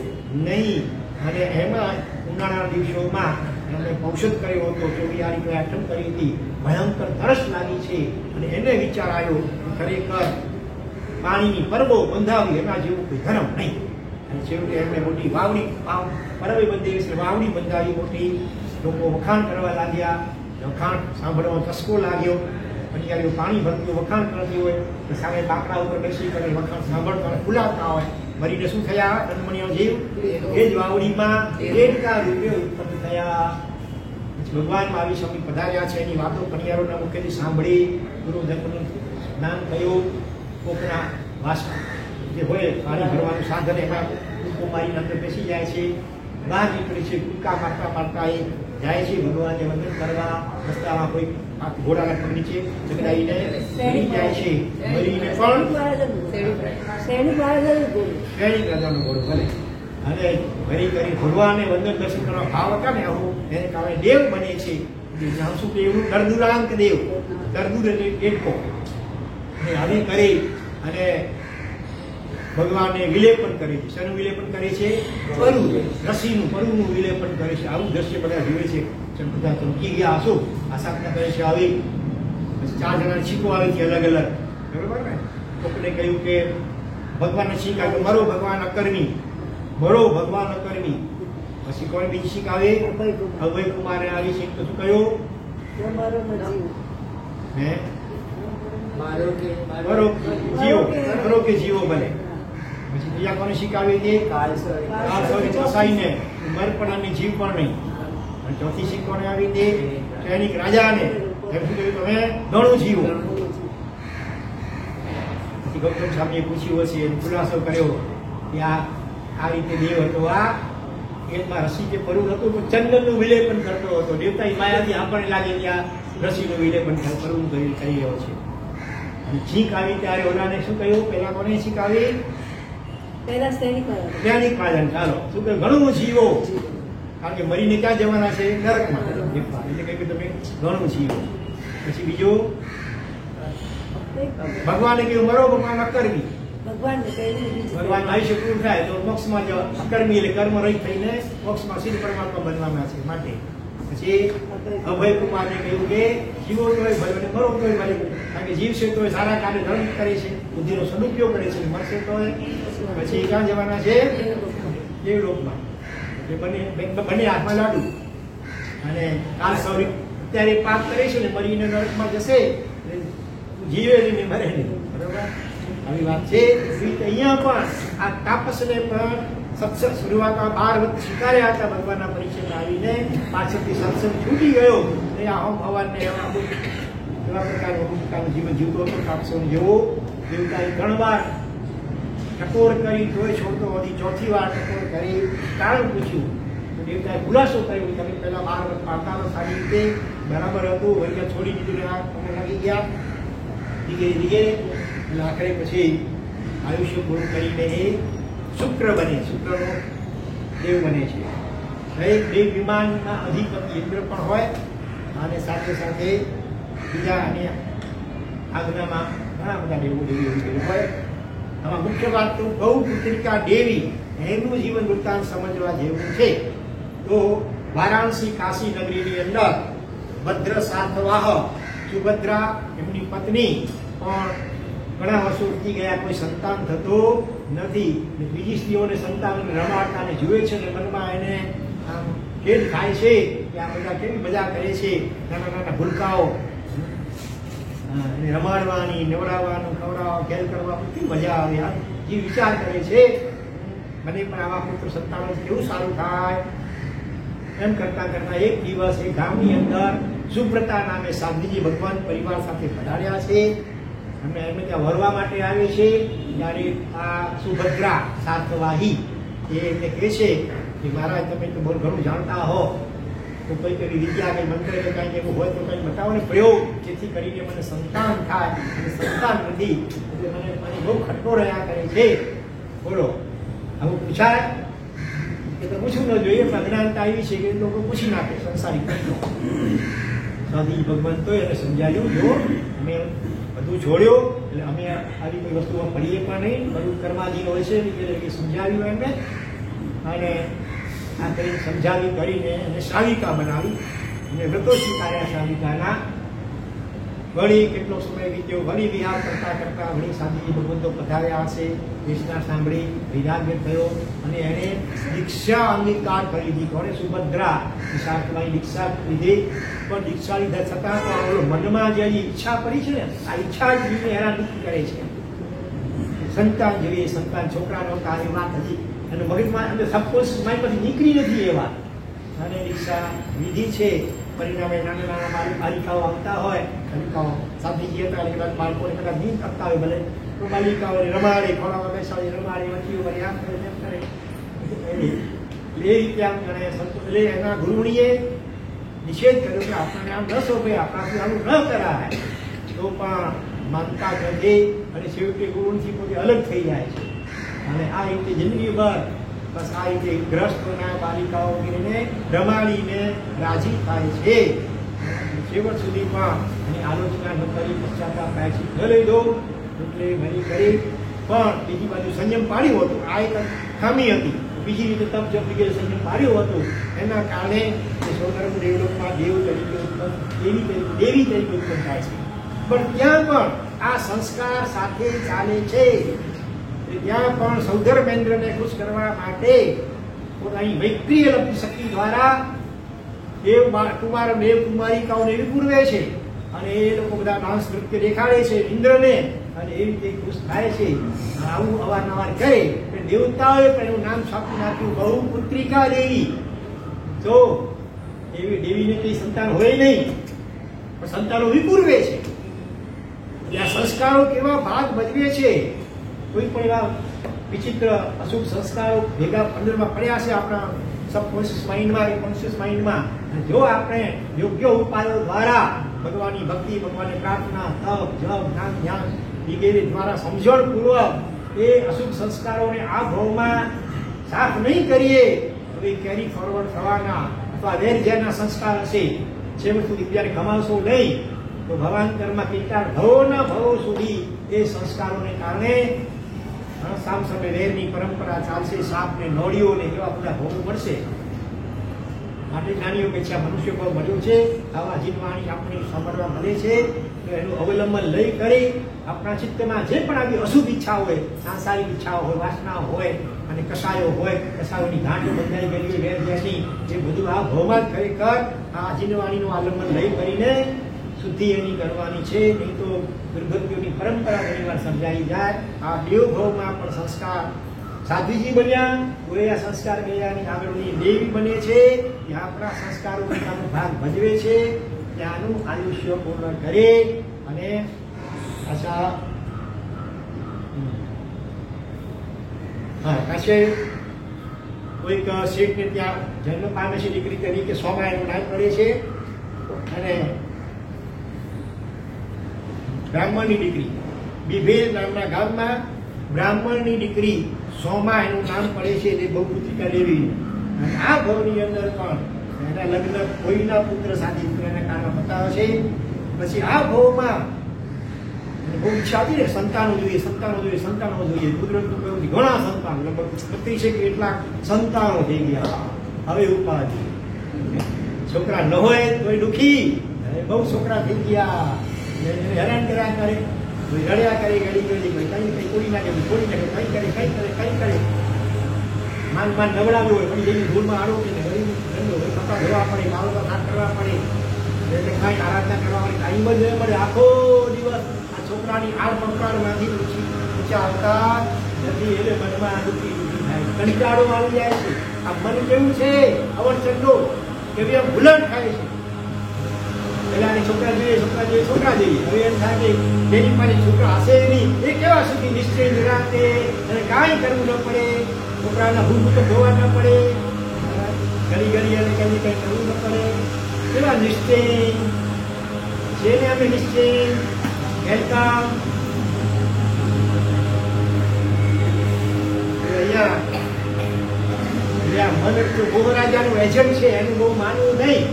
નહીં. અને એમાં ઉનાળાના દિવસોમાં એમણે ઔષધ કર્યો હતો, ચોવીયારી આઠમ કરી હતી. ભયંકર તરસ લાગી છે અને એને વિચાર આવ્યો ખરેખર પાણીની પરબો બંધાવી એના જેવું કોઈ ધર્મ નહીં. અને છેવટે એમણે મોટી વાવડી પરબે બંધાવી છે, વાવડી બંધાવી મોટી. લોકો વખાણ કરવા લાગ્યા. વખાણ સાંભળવાનો ચસ્કો લાગ્યો. અને પાણી ભરતું વખાણ કરતી હોય તો સામે બાકડા ઉપર બેસી કરે વખાણ સાંભળતા ફૂલાતા હોય. મરીને શું થયા? દંડમણીઓ જીવ એ જ વાવડીમાં દેડકા રૂપે ઉત્પન્ન થયા. ભગવાન મહાવીર સ્વામી પધાર્યા છે. એની વાતો કણિયારોના મુખેથી સાંભળી. પૂર્વજન્મનું જ્ઞાન થયું. કોકના વાસણ જે હોય પાણી ભરવાનું સાધન એમાં કૂદકો મારીને અંદર બેસી જાય છે. બહાર નીકળે છે. કૂદકા મારતા મારતા એ જાય છે ભગવાનને વંદન કરવા. રસ્તામાં કોઈ ઘોડાના પગ નીચે જગડાઈને મરી જાય છે. મરીને પણ શ્રેણી રાજાનો ઘોડો ભલે અને ભરી કરી ભગવાનને વંદન દર્શન કરવા ભાવ હતા ને આવું એને કારણે દેવ બને છે. નામ શું કે એવું દર્દુરાંક દેવ, દર્દુર એટલે દેડકો. આવી કરી અને ભગવાનને વિલેપન કરે છે. શેનું વિલેપન કરે છે? પરુ, રસીનું પરુનું વિલેપન કરે છે. આવું દ્રશ્ય બધા જોવે છે. બધા ચમકી ગયા હશો. આશાપના કરે છે આવી. પછી 4 જણા છીકો આવી છે અલગ અલગ. બરોબર ને? કોકને કહ્યું કે ભગવાનને શીખ આવે મરો ભગવાન અકર્મી, મરો ભગવાન અકર્મી. પછી કોણ બીજી શીખ આવે? અભય કુમારે આવી શીખ તો શું કહ્યું? તમારો ન જીવ. હે મારો કે મરો જીવો, મરો કે જીવો ભલે. પછી બીજા કોને શીખ આવી હતી? કાળસરી ફસાઈને મરપણાની જીવ પણ નહીં. અને ચોથી શીખ કોને આવી હતી? સૈનિક રાજાને એમ શું કહ્યું? તમે ઘણું જીવો. પછી ગૌતમ સ્વામીએ પૂછ્યું હશે, એનો ખુલાસો કર્યો કે આ રીતે દેવ હતો. આ એમાં રસી કે પરવું હતું તો ચંદનનું વિલેપન કરતો હતો. દેવતા માયાથી આપણને લાગે કે આ રસીનું વિલેપન પરવું કરી રહ્યો છે. અને છીંક આવી ત્યારે ઓલાને શું કહ્યું? પેલા કોને છીંક આવી? પહેલા સૈનિક રાજાને. ચાલો શું કહ્યું? ઘણું જીવો. કારણ કે મરીને ક્યાં જવાના છે? નરકમાં. એટલે કહ્યું તમે ઘણું જીવો. પછી બીજું ભગવાને કહ્યું મરો ભગવાન અકર્મી. ભગવાન ભગવાન આયુષ્ય પૂરું થાય તો મોક્ષમાં અકર્મી એટલે કર્મ રહિત થઈને મોક્ષમાં સિદ્ધ પરમાત્મા બનવાના છે માટે. પછી અભય કુમારને કહ્યું કે જીવો તોય ભલે મરો તોય ભલે, કારણ કે જીવશે તોય સારા કાર્ય ધર્મ કરે છે, બુદ્ધિનો સદુપયોગ કરે છે, મરશે તોય પછી ક્યાં જવાના છે? દેવલોકમાં. એટલે બંને હાથમાં લાડુ. અને કાલ સૌરી અત્યારે પાપ કરે છે ને મરીને નરકમાં જશે, જીવે નહીં મરે નહીં. બરોબર આવી વાત છે. અહીંયા પણ આ તાપસને પણ સત્સંગ શરૂઆતમાં 12 વખત સ્વીકાર્યા હતા ભગવાનના પરીક્ષામાં આવીને, પાછળથી સત્સંગ છૂટી ગયો ને આ હમ ભગવાનને એવા પ્રકારનું જીવન જીવતો હતો તાપસો જેવો. દેવતાએ 3 વાર ટકોર કરી તોય છોડતો હતી. 4થી વાર ટકોર કરી કારણ પૂછ્યું તો દેવતાએ ખુલાસો કર્યો. તમે પહેલા 12 વખત પાડતા હતા સારી રીતે બરાબર હતું, વળી છોડી દીધું ને આ તમે લાગી ગયા ધીરે એટલે આખરે પછી આયુષ્ય પૂરું કરીને એ શુક્ર બને, શુક્રનો દેવ બને છે. દરેક દેવ વિમાનના અધિપતિ ઇન્દ્ર પણ હોય અને સાથે સાથે બીજા અને આજ્ઞામાં ઘણા બધા દેવો દેવી હોય. આમાં મુખ્ય વાત તો ગૌ પુત્રિકા દેવી એમનું જીવન વૃત્તાંત સમજવા જેવું છે. તો વારાણસી કાશી નગરીની અંદર ભદ્ર સાર્થવાહ સુભદ્રા એમની પત્ની પણ ઘણા વર્ષો વીતી ગયા, કોઈ સંતાન થતો નથી. બીજી સ્ત્રીઓને સંતાન રમાડતા ને જુએ છે ને મનમાં એને આમ ખેદ થાય છે કે આ બધા કેવી મજા કરે છે, નાના નાના ભૂલકાઓ રમાડવાની, નવડાવવાનું, ખવડાવવા, ખેલ કરવા કેટલી મજા આવે. જે વિચાર કરે છે મને પણ આવા પુત્ર સંતાનો કેવું સારું થાય. એમ કરતા કરતા એક દિવસ એ ગામની અંદર સુબ્રતા નામે સાધ્વીજી ભગવાન પરિવાર સાથે પધાર્યા છે. અમે એમને ત્યાં વરવા માટે આવે છે. ત્યારે આ સુભદ્રા સાર્થવાહી એને કહે છે કે મહારાજ તમે તો બહુ ઘણું જાણતા હો, તો કઈ કઈ વિદ્યા કઈ મંત્ર કે કંઈક એવું હોય તો કંઈક બતાવો ને પ્રયોગ, જેથી કરીને મને સંતાન થાય. અને સંતાન નથી એટલે મને બહુ ખટકો રહ્યા કરે છે. બોલો આવું પૂછાય કે તો પૂછવું ન જોઈએ, પણ અજ્ઞાનતા આવી છે કે લોકો પૂછી નાખે સંસારિક પ્રશ્નો. સાધી ભગવાન તો એને સમજાવ્યું, જો અમે બધું છોડ્યો એટલે અમે આવી કોઈ વસ્તુમાં પડીએ પણ નહીં, બધું કર્માધીન હોય છે એટલે સમજાવ્યું એમને. અને આ કરીને સમજાવી કરીને એને શાવિકા બનાવી અને વ્રતો સ્વીકાર્યા શાવિકાના. વળી કેટલો સમય વીત્યો, વળી વિહાર કરતા કરતા વળી સાધુજી ભગવંતો પધાર્યા હશે. દેશના સાંભળી વૈરાગ્ય થયો અને એણે દીક્ષા અંગીકાર કરી દીધી. કોણે? સુભદ્રા. સાર્થવાહી દીક્ષા લીધી, પણ દીક્ષા લીધા છતાં પણ મનમાં જે ઈચ્છા પડી છે ને, આ ઈચ્છા જ જીવને હેરાન કરે છે. સંતાન જોઈએ, સંતાન છોકરા નહોતા એ વાત હતી અને મગજમાં અંદર સબકોન્સ માઇન્ડ પછી નીકળી નથી એ વાત. અને દીક્ષા લીધી છે. પરિણામે નાના નાના બાલિકાઓ આવતા હોય, બાલિકાઓ સાધ્વીજી હતા એટલે બાળકોને કદાચ નીંદ કરતા હોય ભલે, તો બાલિકાઓને રમાડે, ખોળામાં બેસાડી રમાડે, વચ્ચે વળી આમ કરે તેમ કરે. એ રીતે આમ ગણે સંતો. એટલે એના ગુરુણીએ નિષેધ કર્યો કે આપણને આમ ન શોભે, આપણાથી આવું ન કરાય. તો પણ માનતા નથી અને છેવટે ગુરુથી પોતે અલગ થઈ જાય છે. અને આ રીતે જિંદગીભર બસ આ રીતે ગ્રસ્તોના બાલિકાઓ ગીરીને રમાડીને રાજી થાય છે. છેવટ સુધી પણ એની આલોચના ન કરી, પશ્ચાતાપ પાછી ન લઈ દો એટલે ઘણી કરી. પણ બીજી બાજુ સંયમ પાડ્યો હતો, આ એક ખામી હતી. બીજી રીતે તપ જપ વગેરે સંયમ પાડ્યો હતો, એના કારણે સ્વર્ગ દેવલોકમાં દેવ તરીકે દેવી તરીકે ઉત્પન્ન થાય છે. પણ ત્યાં પણ આ સંસ્કાર સાથે ચાલે છે. ત્યાં પણ સૌધર્મેન્દ્રને ખુશ કરવા માટે પોતાની વૈક્રિય લબ્ધ શક્તિ દ્વારા દેવ કુમારિકાઓને એવી પૂરવે છે અને એ લોકો બધા ડાન્સ નૃત્ય દેખાડે છે ઇન્દ્રને અને એવી રીતે ખુશ થાય છે. આવું અવારનવાર કરે દેવતાઓએ પણ એનું નામ છાપી નાખ્યું બહુપુત્રિકા દેવી. તો એવી દેવીને કઈ સંતાન હોય નહીં પણ સંતાનો વિપૂર્વે છે. આ સંસ્કારો કેવા ભાગ ભજવે છે. કોઈ પણ એવા વિચિત્ર અશુભ સંસ્કારો ભેગા અંદરમાં પડ્યા છે આપણા સબકોન્શિયસ માઇન્ડમાં કે કોન્શિયસ માઇન્ડમાં. જો આપણે યોગ્ય ઉપાયો દ્વારા ભગવાનની ભક્તિ ભગવાનની પ્રાર્થના તપ જપ જ્ઞાન ધ્યાન વગેરે દ્વારા સમજણપૂર્વક એ અશુભ સંસ્કારોને આ ભાવમાં સાફ નહીં કરીએ તો એ કેરી ફોરવર્ડ થવાના અથવા વેરઝેરના સંસ્કાર હશે. છેવટ સુધી જ્યારે કમાવશો નહીં તો ભવાંતરમાં કેટલા ભવો સુધી એ સંસ્કારોને કારણે સામ સામે વેરની પરંપરા ચાલશે. સાપને નોળીઓને એવા બધા ભોગો મળશે. માટે જાણીઓ કે છે મનુષ્ય ભાવ મળ્યો છે, આવા જીવવાણી આપણે સાંભળવા મળે છે. એનું અવલંબન લઈ કરી આપણા ચિત્તમાં જે પણ આવી અશુભ ઈચ્છા હોય, સાંસારિક ઈચ્છાઓ હોય, વાસના હોય અને કસાયો હોય, કસાયોની ગાંઠો બંધાઈ ગયેલી હોય વેરઝેરની, એ બધું આ ભાવમાં જ ખરેખર આ જીવવાણીનું અવલંબન લઈ કરીને શુદ્ધિ એની કરવાની છે. નહીં તો દુર્ગતિઓની પરંપરા ઘણીવાર સમજાઈ જાય. આ દેવ ભાવમાં પણ સંસ્કાર સાધ્વીજી બન્યા, ગોયા સંસ્કાર ગયાની આગળની દેવી બને છે. ત્યાં આપણા સંસ્કારો પોતાનો ભાગ ભજવે છે. ત્યાંનું આયુષ્ય પૂર્ણ કરે અને આશા પાસે કોઈક શેઠને ત્યાં જન્મ પામે છે દીકરી તરીકે સોમા એનું નામ પડે છે અને બ્રાહ્મણની દીકરી બિભેલ નામના ગામમાં બ્રાહ્મણની દીકરી સોમા એનું નામ પડે છે. તે બહુપુત્રિકા દેવી. અને આ ભાવની અંદર પણ એના લગ્ન કોઈના પુત્ર સાથે પુત્રના કારણે બતાવે છે. પછી આ ભાવમાં બહુ ઈચ્છા હતી ને સંતાનો જોઈએ કુદરતનું કહ્યું ઘણા સંતાનો લગભગ 35 કે એટલા સંતાનો થઈ ગયા. હવે ઉપાધિ છોકરા ન હોય તોય દુઃખી, બહુ છોકરા થઈ ગયા હેરાન કર્યા કરે, રડ્યા કરે ઘડી કઈ તોડી નાખે કઈ કરે માન નવડાવ્યું હોય પણ જેની ભૂલમાં આરોપી ને ગરીબ કપડા ધોવા પડે, બાળકો સાફ કરવા પડે, એટલે કઈ આરાધના કરવા પડે, ટાઈમ જ ન મળે. આખો દિવસ આ છોકરાની આડ પંકાળમાંથી ઊંચા આવતા નથી એટલે મનમાં દુઃખી થાય, કંટાળો આવી જાય છે. આ મન કેવું છે અવરચંડો કેવી ભૂલણ થાય છે. પેલાની છોકરા જોઈએ હવે એમ થાય કે જેની પાસે છોકરા હશે નહીં એ કેવા સુધી નિશ્ચય નિરાંતે અને કાંઈ કરવું ન પડે, છોકરાના ભૂલ તો ધોવા ન પડે, ઘડી અને કંઈ કરવું ન પડે, કેવા નિશ્ચય જેને અમે નિશ્ચય કહેતા. અહીંયા મન ગોવરાજાનું એજન્ટ છે એનું બહુ માનવું નહીં.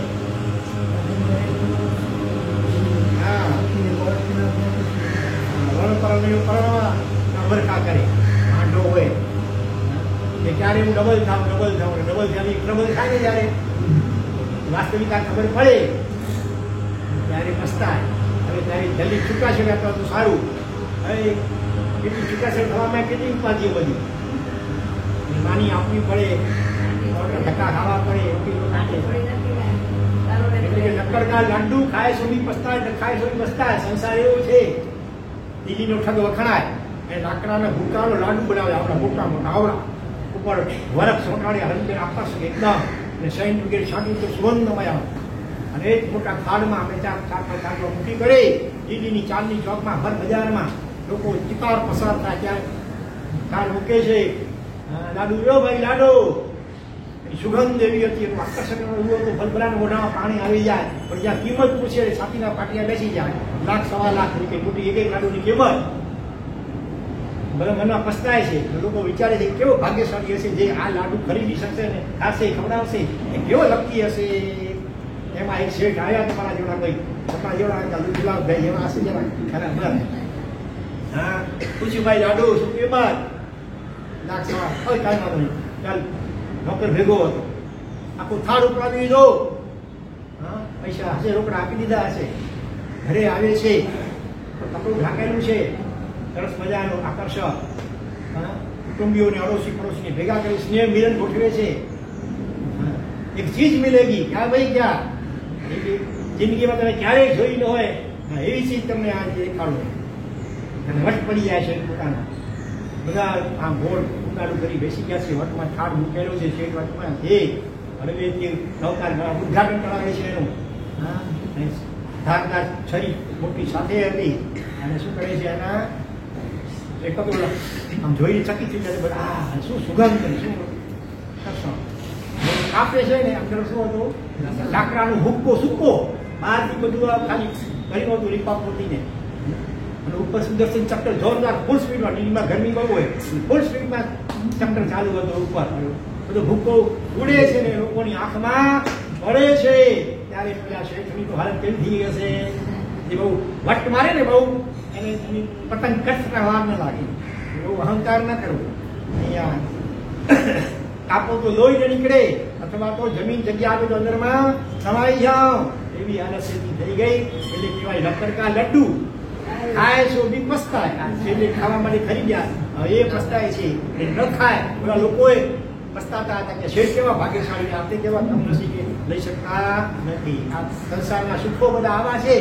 અમરકા કરે માંડો હોય કે ક્યારે હું ડબલ થાઉં ડબલ થાય ને જ્યારે વાસ્તવિકતા ખબર પડે ત્યારે પસ્તાય. હવે ત્યારે જલ્દી છૂટાછેડા તો સારું. હવે કેટલી છૂટાછેડ થવામાં કેટલી ઉપાધિઓ બધી માની આપવી પડે, ધક્કા ખાવા પડે, નક્કરના લાડુ ખાય સુધી પસ્તાય, ખાય સુધી પસ્તાય. સંસાર એવો છે. દિલ્હીનો ઠગ વખણાય એ લાકડાના ભૂકાનો લાડુ બનાવે આપણા મોટા આવડા ઉપર વરખ સોટાડે હરંગે આકાશ એકદમ અને સૈન વગેરે છાંટી તો સુગંધમય આવે અને એક મોટા થાળમાં આપણે ચાર મૂકી કરે. દિલ્હીની ચાંદની ચોકમાં હર બજારમાં લોકો ચિકાર પસાર થાય ત્યાં થાળ મૂકે છે. લાડુ લો ભાઈ લાડો, સુગંધ એવી હતી, એનું આકર્ષક એવું હતું, ભલભલાના મોઢામાં પાણી આવી જાય. પણ જ્યાં કિંમત પૂછે છાતીના પાટિયા બેસી જાય. લાખ સવા લાખ રૂપિયા મોટી એક લાડુની કિંમત. બધા મનમાં પસ્તાય છે. લોકો વિચારે છે કેવો ભાગ્યશાળી હશે જે આ લાડુ ખરીદી શકશે ને ખાશે ખવડાવશે, એ કેવો લકી હશે. એમાં એક શેઠ આવ્યા તમારા જેવડા કોઈ તમારા જેવડા દુલાભાઈ એવા હશે જેવા ખરા બરાબર. હા પૂછ્યું ભાઈ લાડુ શું કિંમત? લાખ સવા કાંઈ વાંધો નહીં ચાલ. નોકર ભેગો હતો, આખું થાળ ઉપરાવી દીધો. હા પૈસા હશે રોકડા આપી દીધા હશે. ઘરે આવે છે કપડું ઢાંકેલું છે સરસ મજાનું આકર્ષક કુટુંબીઓને અડોશી પડોશીને ભેગા કરી સ્નેહ મિલન ગોઠવે છે. એક ચીજ મિલેગી ક્યાં ભાઈ ક્યાં જિંદગીમાં તમે ક્યારેય જોઈ ન હોય એવી ચીજ તમને આ દેખાડો અને વટ પડી જાય છે પોતાનો. બધા આમ ગોળ ઉતારું કરી બેસી ગયા છે. વટમાં થાળ મૂકેલો છે શેઠ વટમાં છે. હવે તે નવકાર ઉદ્ઘાટન કરાવે છે એનું. ધારદાર છરી મોટી સાથે હતી અને શું કરે છે એના એક આમ જોઈને ચકિત થઈ જાય બધા શું સુગંધ કરી શું કાપે છે ને અંદર શું હતું લાકડાનું હુક્કો સૂકો બહારથી બધું ખાલી કર્યું હતું લીપા પોતીને અને ઉપર સુદર્શન ચક્કર જોરદાર ફૂલ સ્પીડમાં દિલ્હીમાં ગરમી બહુ હોય ફૂલ સ્પીડમાં ચક્કર ચાલુ હતો ઉપર બધો ભૂક્કો ઉડે છે ને લોકોની આંખમાં પડે છે. ત્યારે પેલા શેઠની તો હાલત કેવી થઈ હશે જે બહુ વટ મારે ને બહુ એને પતંગ કટના વાર ન લાગે બહુ અહંકાર ન કરવો. અહીંયા કાપો તો લોહી ન નીકળે અથવા તો જમીન જગ્યા આપે તો અંદરમાં સમાઈ જાઓ એવી હાલત થઈ ગઈ. એટલે કહેવાય લકડકા લડ્ડુ ખાય છો બી પસ્તાય. છેલ્લે ખાવા માટે ખરી ગયા એ પસ્તાય છે એ ન ખાય બધા લોકોએ પસ્તાતા હતા કે શેઠ કેવા ભાગ્યશાળી આપણે કેવા કમનસીબે લઈ શકતા નથી. આ સંસારના સુખો બધા આવા છે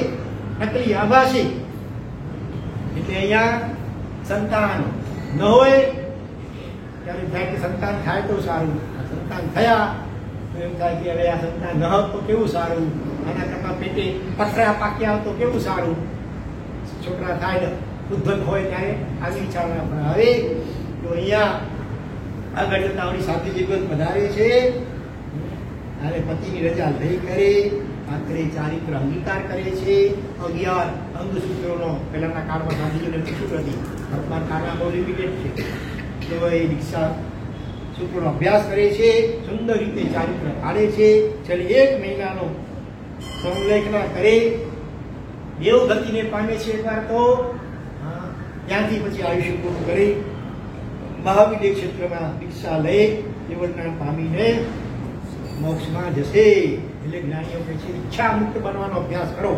નકલી આભાસી. એટલે અહીંયા સંતાન ન હોય ત્યારે થાય કે સંતાન થાય તો સારું. સંતાન થયા તો એમ થાય કે હવે આ સંતાન ન હોત તો કેવું સારું. આના કરતા પેટે પથરા પાક્યા તો કેવું સારું. છોકરા થાય ઉદ્ધત હોય ત્યારે આવી ઈચ્છા ના પડે. હવે તો અહીંયા આગળ જતા આપણી સાથે જીવન વધારે છે. અને પતિની રજા લઈ કરે આખરે ચારિત્ર અંગીકાર કરે છે. 11 અંગસૂત્રોનો પહેલાના કાળમાં ગાંધીજીને પૂછ્યું નથી. વર્તમાન કાળમાં બહુ લિમિટેડ છે. તો એ દીક્ષા સૂત્રોનો અભ્યાસ કરે છે. સુંદર રીતે ચારિત્ર પાડે છે. છેલ્લે 1 મહિનાનો સંલેખના કરે દેવ ગતિને પામે છે. એકવાર તો ત્યાંથી પછી આયુષ્ય પૂરું કરે મહાવિદ્ય ક્ષેત્રમાં દીક્ષા લઈ જીવનદાન પામીને મોક્ષમાં જશે. એટલે જ્ઞાનીઓ કહે છે ઈચ્છા મુક્ત બનવાનો અભ્યાસ કરો.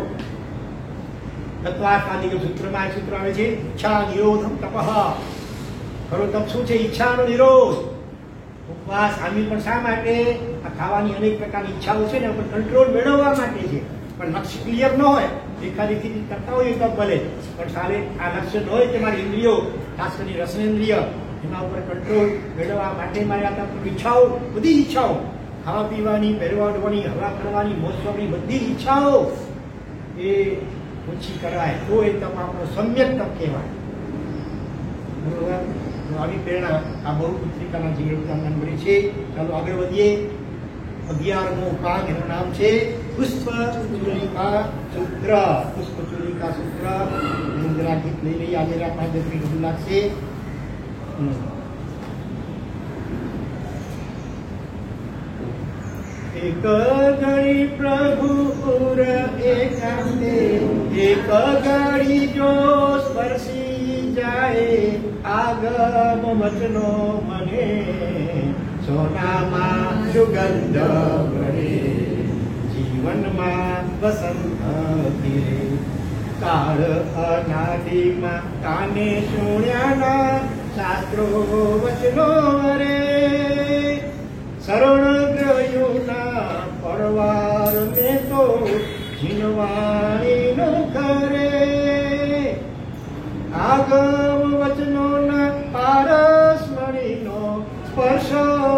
તત્વાર્થાદિક સૂત્રમાં સૂત્ર આવે છે ઈચ્છા નિરોધમ તપઃ. ખરો તપ શું છે? ઈચ્છાનો નિરોધ. ઉપવાસ આમી પણ શા માટે? આ ખાવાની અનેક પ્રકારની ઈચ્છાઓ છે ને ઉપર કંટ્રોલ મેળવવા માટે છે. પણ લક્ષ્ય ક્લિયર ન હોય દેખાદેખી કરતા હોય તો ભલે પણ સારે આ લક્ષ્ય ન હોય કે મારી ઇન્દ્રિયો ખાસ કરીને રસનેન્દ્રિય એના ઉપર કંટ્રોલ મેળવવા માટે મારી આ ઈચ્છાઓ બધી ઈચ્છાઓ ખાવા પીવાની પહેરવાની હવા કરવાની મોસમની બધી ઈચ્છાઓ એ ઓછી કરાય તો એ તપ આપણો સમ્યક તપ કહેવાય. બરોબર. આવી પ્રેરણા આ બહુ પુત્રિકાના જીવનદાન મળી છે. ચાલો આગળ વધીએ. 11મો ભાગ એનું નામ છે પુષ્પચૂલિકા સૂત્ર. પુષ્પચૂલિકા સૂત્ર જરા ગીત લઈ લઈએ. આજે 5 મિનિટ વધુ લાગશે. એક ઘડી પ્રભુ પુર એકાંતે એક ઘડી જો સ્પર્શી જાય આગમ વચનો મને સોનામાં સુગંધ ભરે જીવનમાં વસંત ફિરે. કાળ અનાદિમાં કાને સુણ્યાના શાસ્ત્રો વચનો રે શરણ ગ્રયોના પરવાર મેં તો જીનવાણી નો કરે. આગમ વચનોના પારસ્મરીનો સ્પર્શ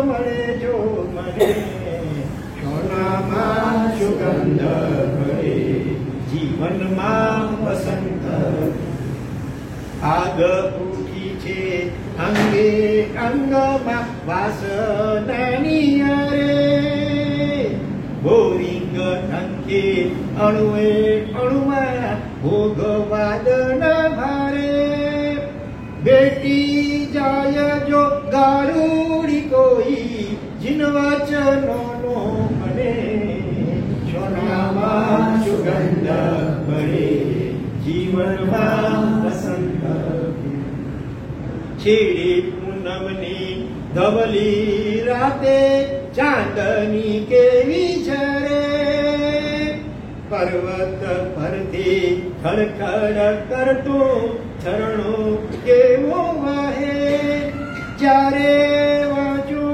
મળે જો મને સોનામાં સુગંધ ભરે જીવનમાં વસંત. આગ ઉઠી છે અંગે અંગમાં વાસનાની અરે બોરિંગ અંકે અણુએ અણુમાં ભોગવાદન ભારે. બેટી જાય જો ગારુડી કોઈ જીન વચનો નો મને સોનામાં સુગંધ ભરે જીવનમાં વસંત. છેડે પૂનમની ધવલી રાતે ચાંદની કેવી ઝરે પર્વત પરથી ખડખડ કરતો ચરણો કેવો વહે જ્યારે વાંચો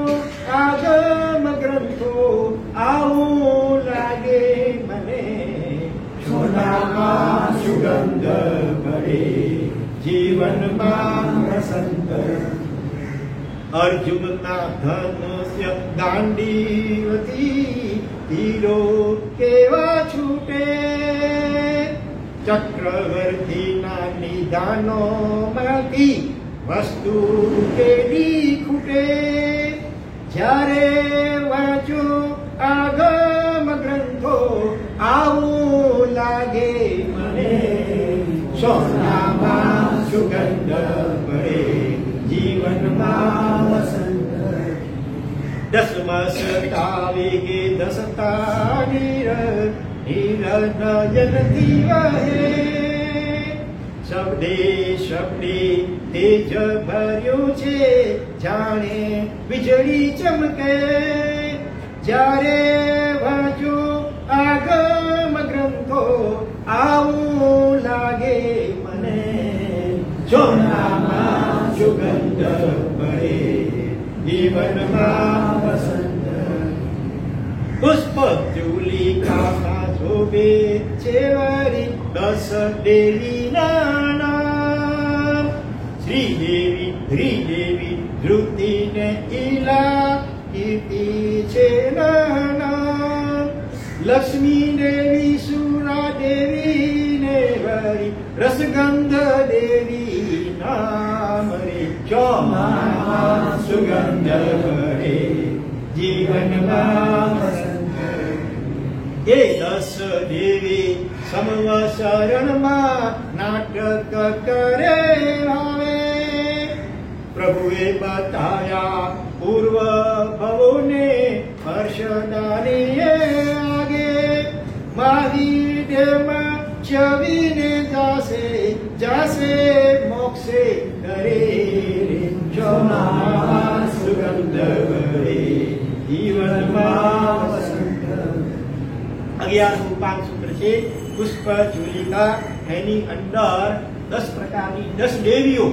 આગમ ગ્રંથો આવું લાગે મને સોનામાં સુગંધ ભરે જીવનમાં વસંત અર્જુનના ધનુષ્ય દાંડીવતી તીરો કેવા છૂટે ચક્રવર્તીના નિધાનોમાંથી વસ્તુ કેવી ખૂટે જ્યારે વાંચો આગમ ગ્રંથો આવું લાગે મને સોનામાં સુગંધ ભરે જીવનમાં વસંત દસમા સતાવે કે દસતા હિરણ નયનથી વહે શબ્દે શબ્દે તેજ ભર્યું છે જાણે વીજળી ચમકે જ્યારે વાંચો આગમ ગ્રંથો આવું લાગે મને સોનામાં સુગંધ ભરે જીવનમાં વસંત પુષ્પ તુલિકામાં શોભે છે વળી 10 દેવીના નામ શ્રીદેવી ધ્રીદેવી ધૃતિ ને ઈલા કીર્તિ છે નામ લક્ષ્મી દેવી સુરા દેવી ને વળી રસગંધ દેવી નામ રે ચોમામાં સુગંધ ભરે જીવનમાં વસંત એ 10 દેવી સમવસરણમાં નાટક કરે આવે પ્રભુએ બતાયા પૂર્વ ભવોને હર્ષદાનીએ આગે મહાવીરમાં છવીને જાશે મોક્ષે કરે ચોમામાં સુગંધ ભરે જીવનમાં વસંત 11મું ઉપાંગ સૂત્ર છે પુષ્પ ચૂલિકા એની અંદર 10 પ્રકારની 10 દેવીઓ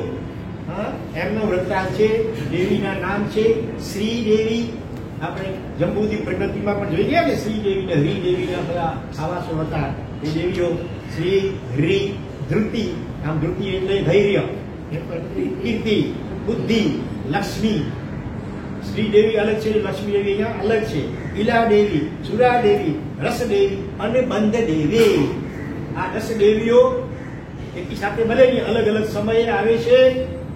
એમનો વૃત્તાંત છે દેવીના નામ છે શ્રી દેવી આપણે જંબુદ્વીપ પ્રગતિમાં પણ જોઈ ગયા કે શ્રી દેવી ને હરી દેવીના બધા આવાસો હતા એ દેવીઓ શ્રી હરી ધૃતિ આમ ધૃતિ એટલે ધૈર્ય કીર્તિ બુદ્ધિ લક્ષ્મી શ્રી દેવી અલગ છે લક્ષ્મી દેવી અહીંયા અલગ છે ઈલા દેવી સુરા દેવી રસ દેવી અને બંધ દેવી આ 10 દેવીઓ એકી સાથે ભલેની અલગ અલગ સમયે આવે છે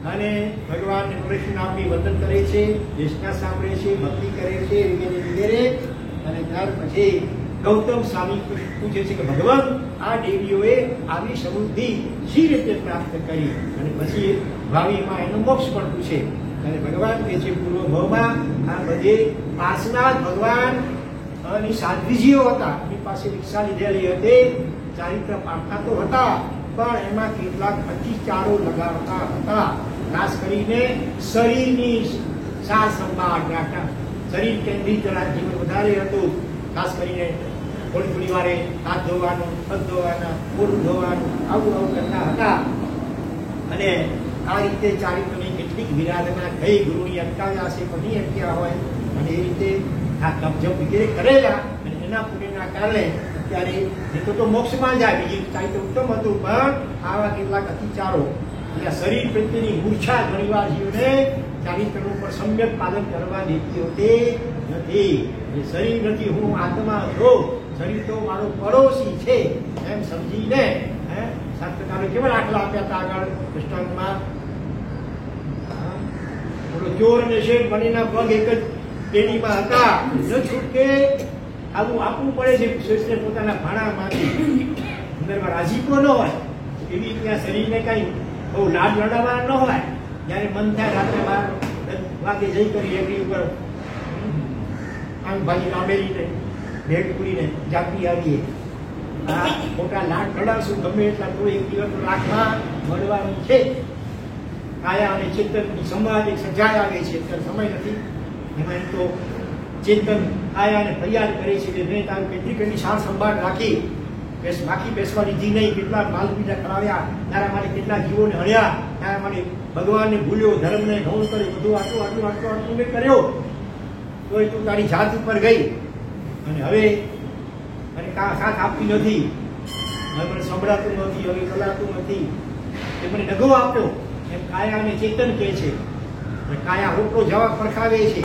અને ભગવાનને પ્રશ્ન આપી વંદન કરે છે દેશના સાંભળે છે ભક્તિ કરે છે વગેરે વગેરે અને ત્યાર પછી ગૌતમ સ્વામી પૂછે છે કે ભગવાન આ દેવીઓએ આવી સમૃદ્ધિ શી રીતે પ્રાપ્ત કરી અને પછી ભાવિમાં એનો મોક્ષ પણ પૂછે અને ભગવાન કહે છે પૂર્વ ભાવમાં આ બધે પાસના ભગવાન અને સાધ્વીજીઓ હતા એની પાસે દીક્ષા લીધેલી હતી ચારિત્ર પામતા તો હતા પણ એમાં કેટલાક અતિચારો લગાવતા હતા ખાસ કરીને શરીરની સાર સંભાળ રાખતા શરીર કેન્દ્રિત જીવન વધારે હતું ખાસ કરીને થોડી વારે હાથ ધોવાનું પગ ધોવાના મોઢું ધોવાનું આવું કરતા હતા અને આ રીતે ચારિત્રની કેટલીક વિરાધના થઈ ગુરુની અટકાવ્યા છે પણ અટક્યા હોય અને એ રીતે આ કબજો વગેરે કરેલા અને એના પુણ્યના કારણે અત્યારે એ તો મોક્ષમાં જાય બીજી ચારિત્ર ઉત્તમ હતું પણ આવા કેટલાક અતિચારો એટલે શરીર પ્રત્યેની મૂર્છા ઘણીવાર જીવને ચારિત્રનું પણ સમ્યક પાલન કરવા દેતી હોતી નથી શરીર નથી હું આત્મા છું શરીર તો મારો પડોશી છે એમ સમજીને શાસ્ત્રકારો કેવા દાખલા આપ્યા હતા આગળ દૃષ્ટાંતમાં ચોર અને શેઠ બંનેના પગ એક જ પેઢીમાં હતા ન છૂટકે આવું આપવું પડે છે શેઠને પોતાના ભાણામાંથી અંદરમાં રાજીપો ન હોય એવી ત્યાં શરીરને કઈ બહુ લાડ લડાવવા ન હોય જયારે મન થાય રાત્રે 12 વાગે જઈ કરી એકડી ઉપર આમ ભાજી કામેરીને ભેટ પૂરીને જાગી આવીએ આ મોટા લાડ લડાવશું ગમે એટલા તો એક દિવસ રાખમાં મળવાનું છે કાયા અને ચેતનની સંવાદ એક સજાય આવે છે સમય નથી એમાં એમ તો ચેતન આયા અને તૈયાર કરે છે કે મેં તારું કેટલી સાર સંભાળ રાખી બાકી બેસવા દીધી નહીં, કેટલા માલ બીજા કરાવ્યા, તારા માટે કેટલા જીવોને હણ્યા, તારા માટે ભગવાનને ભૂલ્યો, ધર્મને ઢોળ કર્યો, બધું આટલું મેં કર્યો, તોય તું તારી જાત ઉપર ગઈ અને હવે મને સાથ આપતી નથી, હવે મને સંભળાતું નથી, હવે ચલાતું નથી, એ મને ડગો આપ્યો. એમ કાયા અને ચેતન કહે છે. કાયા રોટલો જવાબ પરખાવે છે.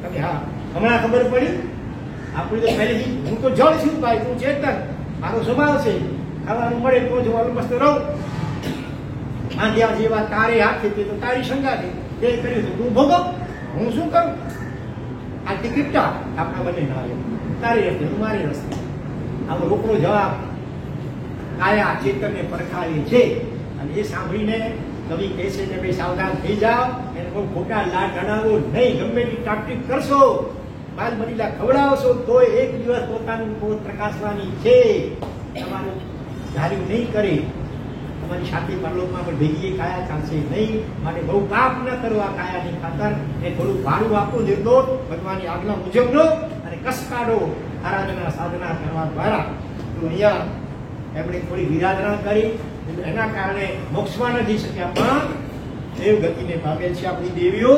તમે હા હમણાં ખબર પડી? આપણે તો પહેલેથી હું તો જળ છું ભાઈ, તું ચેતન, મારો સ્વભાવ છે, ખાવાનું મળે તો જોવાનું મસ્ત રહું. માંડ્યા જેવા તારે હાથ છે, તે તો તારી શંકા છે, તે કર્યું તો તું ભોગવ, હું શું કરું? આ ટિકિટ આપણા બંને ના આવે, તારી રસ્તે હું મારી રસ્તે. આવો રોકડો જવાબ કાયા ચેતનને પડખાવે છે. અને એ સાંભળીને કવિ કહે છે કે ભાઈ સાવધાન થઈ જાઓ, એને કોઈ ખોટા લાડ ગણાવો નહીં. ગમે તે ટાકટીક કરશો, બાલ બનીલા ખવડાવશો, તોય એક દિવસ પોતાનું પોત પ્રકાશવાની છે. તમારું ધાર્યું નહીં કરે, તમારી સાથે પરલોકમાં પણ ભેગી કાયા ચાલશે નહીં. માટે બહુ પાપ ન કરવા કાયાની ખાતર એ થોડું ભાડું આપો, નિર્દોષ ભગવાનની આજ્ઞા મુજબનો, અને કસ કાઢો આરાધના સાધના કરવા દ્વારા. તો અહીંયા એમણે થોડી વિરાધના કરી, એના કારણે મોક્ષમાં ન જઈ શક્યા, પણ દેવ ગતિને પામે છે આપણી દેવીઓ.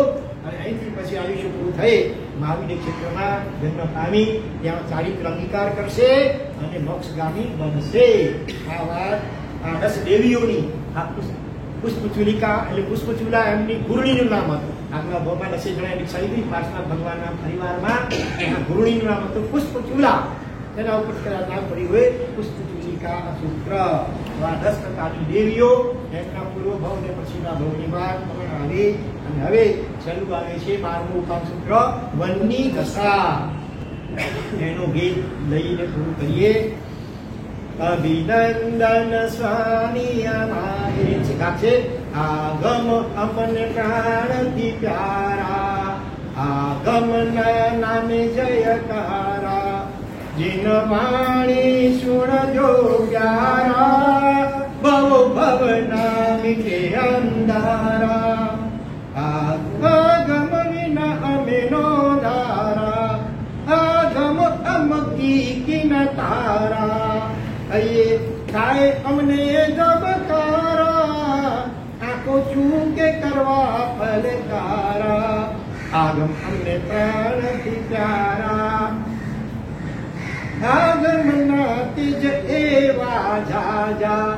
અને અહીંથી પછી આયુષ્ય પૂરું થઈ મહાવીર ક્ષેત્રમાં જન્મ પામી, ત્યાં ચારિત્ર અંગીકાર કરશે અને મોક્ષગામી બનશે. આ વાત આ 10 દેવીઓની આ પુષ્પચુલિકા એટલે પુષ્પચુલા એમની ગુરણીનું નામ હતું. આગલા ભાવમાં 10 જણાએ દીક્ષા લીધી પાર્શ્વનાથ ભગવાનના પરિવારમાં. એના ગુરણીનું નામ હતું પુષ્પચુલા. તેના ઉપર નામ પડ્યું હોય પુષ્પચુલિકા સૂત્ર. આ 10 પ્રકારની દેવીઓ એમના પૂર્વ ભાવ ને પછીના ભાવની વાત આવી. અને હવે ચાલુ આવે છે 12મું ઉપાંગ સૂત્ર, વનની દશા. એનું ગીત લઈને પૂરું કરીએ. અભિનંદન સ્વામી અમારે છે આગમ અમને પ્રાણથી પ્યારા, આગમ નામે જયકારા, જીન વાણી સુણજો પ્યારા, ભવ ભવ નામી કે અંધારા, આગમ વિના અમે નો ધારા, આગમ અમકી કિન તારા, અયે થાય અમને જબકારા, આંખો ચૂકે કરવા ફલકારા, આગમ અમને પ્રાણથી પ્યારા, આગમના તેજ એવા જાજા,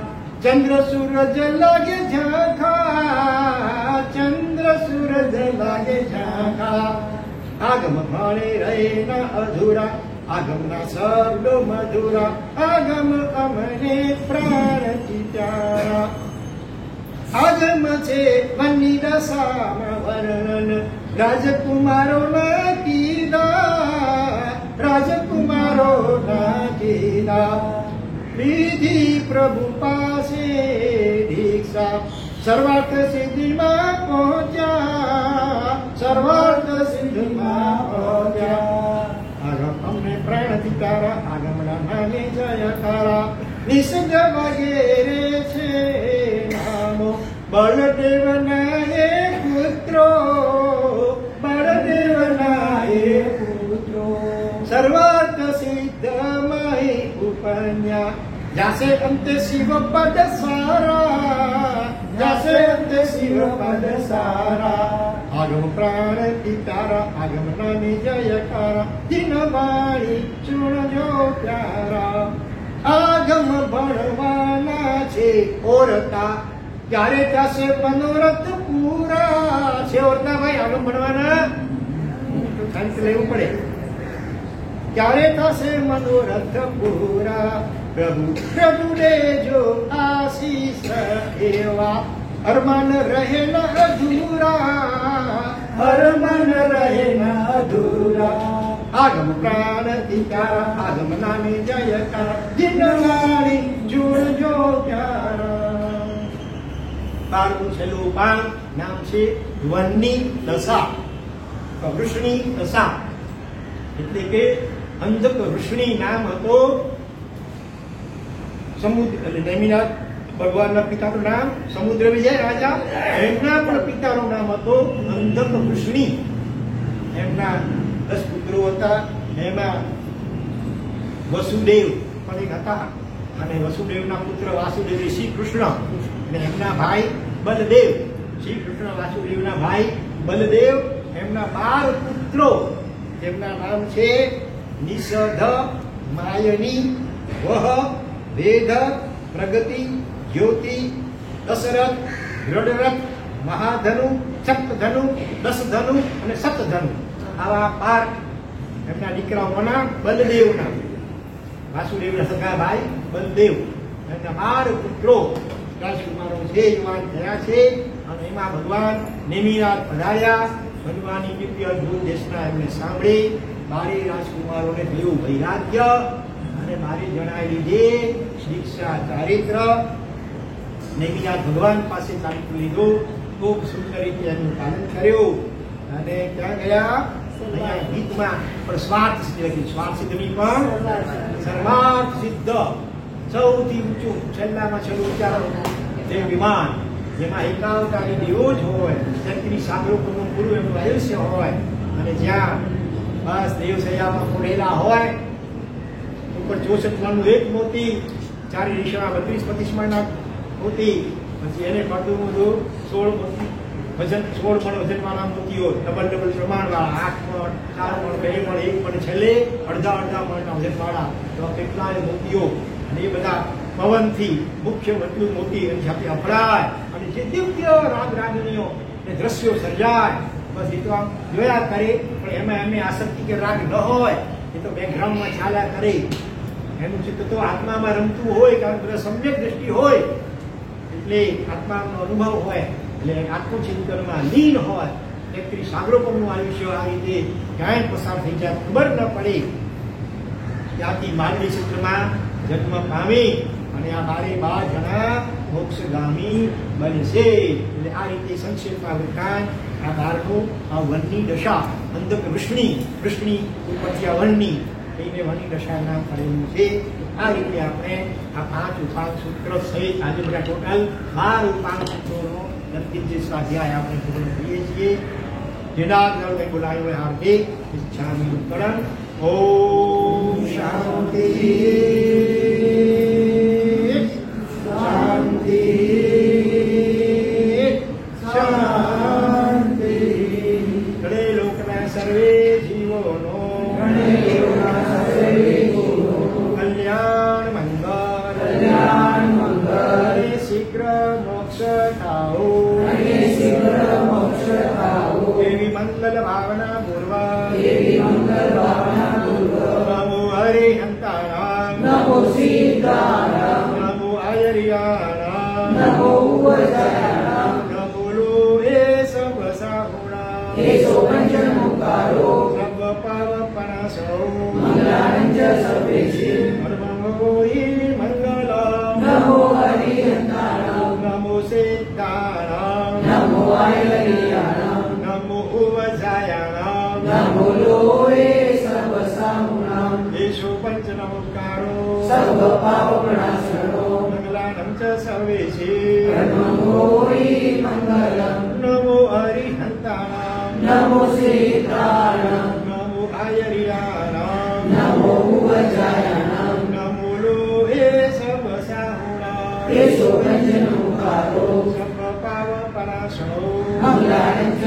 ચંદ્ર સૂરજ લાગે ઝાંખા, ચંદ્ર સૂરજ લાગે ઝાંખા, આગમ ભાણે રહે ના અધૂરા, આગમના શબ્દો મધુરા, આગમ અમને પ્રાણથી પ્યારા, આગમ છે વનની દશામાં વર્ણન, રાજકુમારો ના કીધા, રાજકુમારો ના કીધા, લીધી પ્રભુ પાસે દીક્ષા, સર્વાર્થ સિદ્ધિમાં પહોંચ્યા, સર્વાર્થ સિદ્ધિમાં પહોંચ્યા, આગમ અમને પ્રાણથી પ્યારા, આગમના નામે જયકારા, નિસંગ વગેરે છે નામો, બળદેવના એ પુત્રો, બળદેવના એ પુત્રો, સર્વાર્થ સિદ્ધમય ઉપન્યા, જાસે અંતે શિવ પદ સારા, જાસે અંતે શિવ પદ સારા, આગમ પ્રાણથી પ્યારા, આગમ નામે જયકારા, દિન વાણી ચૂણજો પ્યારા, આગમ ભણવાના છે ઓરતા, ક્યારે થશે મનોરથ પૂરા. છે ઓરતા ભાઈ આગમ ભણવાના તો સાયન્સ લેવું પડે. ક્યારે થશે મનોરથ પૂરા, પ્રભુ પ્રભુ દેજો આશીષ એવા, અરમાન રહે ન અધૂરા, અરમાન રહે ન અધૂરા, આગમ પ્રાણથી પ્યારા, આગમ નામે જયકારા, જીનવાણી જોડજો પ્યારા. 12મું છેલ્લું ઉપાંગ નામ છે વનની દશા, વૃષણી દશા. એટલે કે અંધક વૃષણી નામ હતો સમુદ્ર, એટલે નેમિનાથ ભગવાનના પિતાનું નામ સમુદ્ર વિજય રાજા, એમના પણ પિતાનું નામ હતો અંધક વૃષણી. એમના 10 પુત્રો હતા, એમાં વસુદેવ પણ એક હતા, અને વસુદેવના પુત્ર વાસુદેવ શ્રી કૃષ્ણ અને એમના ભાઈ બલદેવ. શ્રી કૃષ્ણ વાસુદેવના ભાઈ બલદેવ, એમના 12 પુત્રો, તેમના નામ છે નિષધ, માયની, વહ, વેદ, પ્રગતિ, જ્યોતિ, દશરથ, દ્રઢરથ, મહાધનુ, સપ્તધનુ, દશધનુ અને સપ્તધનુ. આવા 12 એમના દીકરાઓના બલદેવના, વાસુદેવના સગા ભાઈ બલદેવ, એમના 12 પુત્રો રાજકુમારો છે, યુવાન થયા છે. અને એમાં ભગવાન નેમિનાથ પધાર્યા. ભગવાનની દિવ્ય અદભુત દેશના એમને સાંભળી 12 રાજકુમારોને થયું વૈરાગ્ય અને 12 જણાવી લીધે દીક્ષા ચારિત્ર. નેમિનાથ ભગવાન પાસે ચારિત્ર લીધું, ખૂબ સુંદર રીતે એનું પાલન કર્યું. અને ક્યાં ગયા? અહીંયા ગીતમાં પણ સ્વાર્થ સિદ્ધ લખ્યું. સ્વાર્થ સિદ્ધની પણ સર્વાર્થ સિદ્ધ, સૌથી ઊંચું, છેલ્લામાં છેલ્લું ઉચ્ચારો તે વિમાન, જેમાં એકાવતારી દેવો જ હોય, શક્તિની સાગરોપરનું પૂરું એમનું આયુષ્ય હોય. અને જ્યાં બસ દેવસૈયામાં ફોડેલા હોય, ઉપર 64 મણનું એક મોતી, ચારે દિશામાં 32-35 મણના મોતી, પછી એને પડતું બધું 16 મોતી વજન, 16 મણ વજનવાળા મોતીઓ, ડબલ પ્રમાણવાળા, 8 મણ, 4 મણ, 2 મણ, 1 મણ, છેલ્લે અડધા મણના વજનવાળા, તો કેટલાય મોતીઓ. અને એ બધા પવનથી મુખ્ય વટલું મોતી એની સાથે અફડાય અને જે દિવ્ય રાગ રાગણીઓ ને દ્રશ્યો સર્જાય, બસ એ તો આમ જોયા કરે. પણ એમાં એમને આસક્તિ કે રાગ ન હોય, એ તો બેકગ્રાઉન્ડમાં ચાલ્યા કરે. એનું ચિત્ત તો આત્મામાં રમતું હોય, કારણ કે સમ્યક દ્રષ્ટિ હોય, એટલે આત્માનો અનુભવ હોય, એટલે આત્મચિંતનમાં લીન હોય. વ્યક્તિ સાગરોપમનું આયુષ્ય આ રીતે ક્યાંય પસાર થઈ જાય, ખબર ન પડે. ત્યાંથી માનવી સૂત્રમાં જન્મ પામી અને આ 12 જણા મોક્ષગામી બનશે. એટલે આ રીતે સંક્ષેપમાં વૃત્તાંત આ 12નું આ વનની દશા, અંધક વૃષ્ણિ ઉપરથી આ વનની એને વનની દશા નામ પડેલું છે. આ રીતે આપણે આ 5 ઉપાંગ સૂત્ર સહિત આજે બધા ટોટલ 12 ઉપાંગ સૂત્રોનો અંતિમ સ્વાધ્યાય આપણે પૂર્ણ કરીએ છીએ. જેના દળને બોલાયો હોય હાર્દિક ઈચ્છામી ઉત્તરમ. ઓમ શાંતિ શાંતિ શાંતિ. ઘણે લોકના સર્વે જીવોનો કલ્યાણ મંગળ શીઘ્ર મોક્ષ થાઓ. દેવી મંગલ ભાવના પૂર્વક નમો હરિહંતારામ, નમો સીતારામ, નમો આયરિયારામ, નમો ઉવજારામ, નમો લો એ સબ સાહુણા, એસો પંચમુખારો, સબ પાવપનાસો, મંગલાનં ચ સર્વેષુ, નમો મંગલમ, નમો હરિહંતારામ, નમો સિદ્ધારામ, નમો આયરિયારામ, નમો ઉવજાયારામ, નમો લોએ સર્વ સાહુણામ, એષો પંચ નમસ્કારો, સર્વ પાપપ્રણાશનો, મંગલાનં ચ સર્વેષુ, પ્રથમોઈ મંગલમ, નમો હરિહંતારામ, નમો સીતારામ, નમો આયરિયારામ, નમો ઉવજારામ, નમો લો એ સબ સાહુણા, એસો પંચમુખારો, સબ પાવપનાશો, મંગલાનં ચ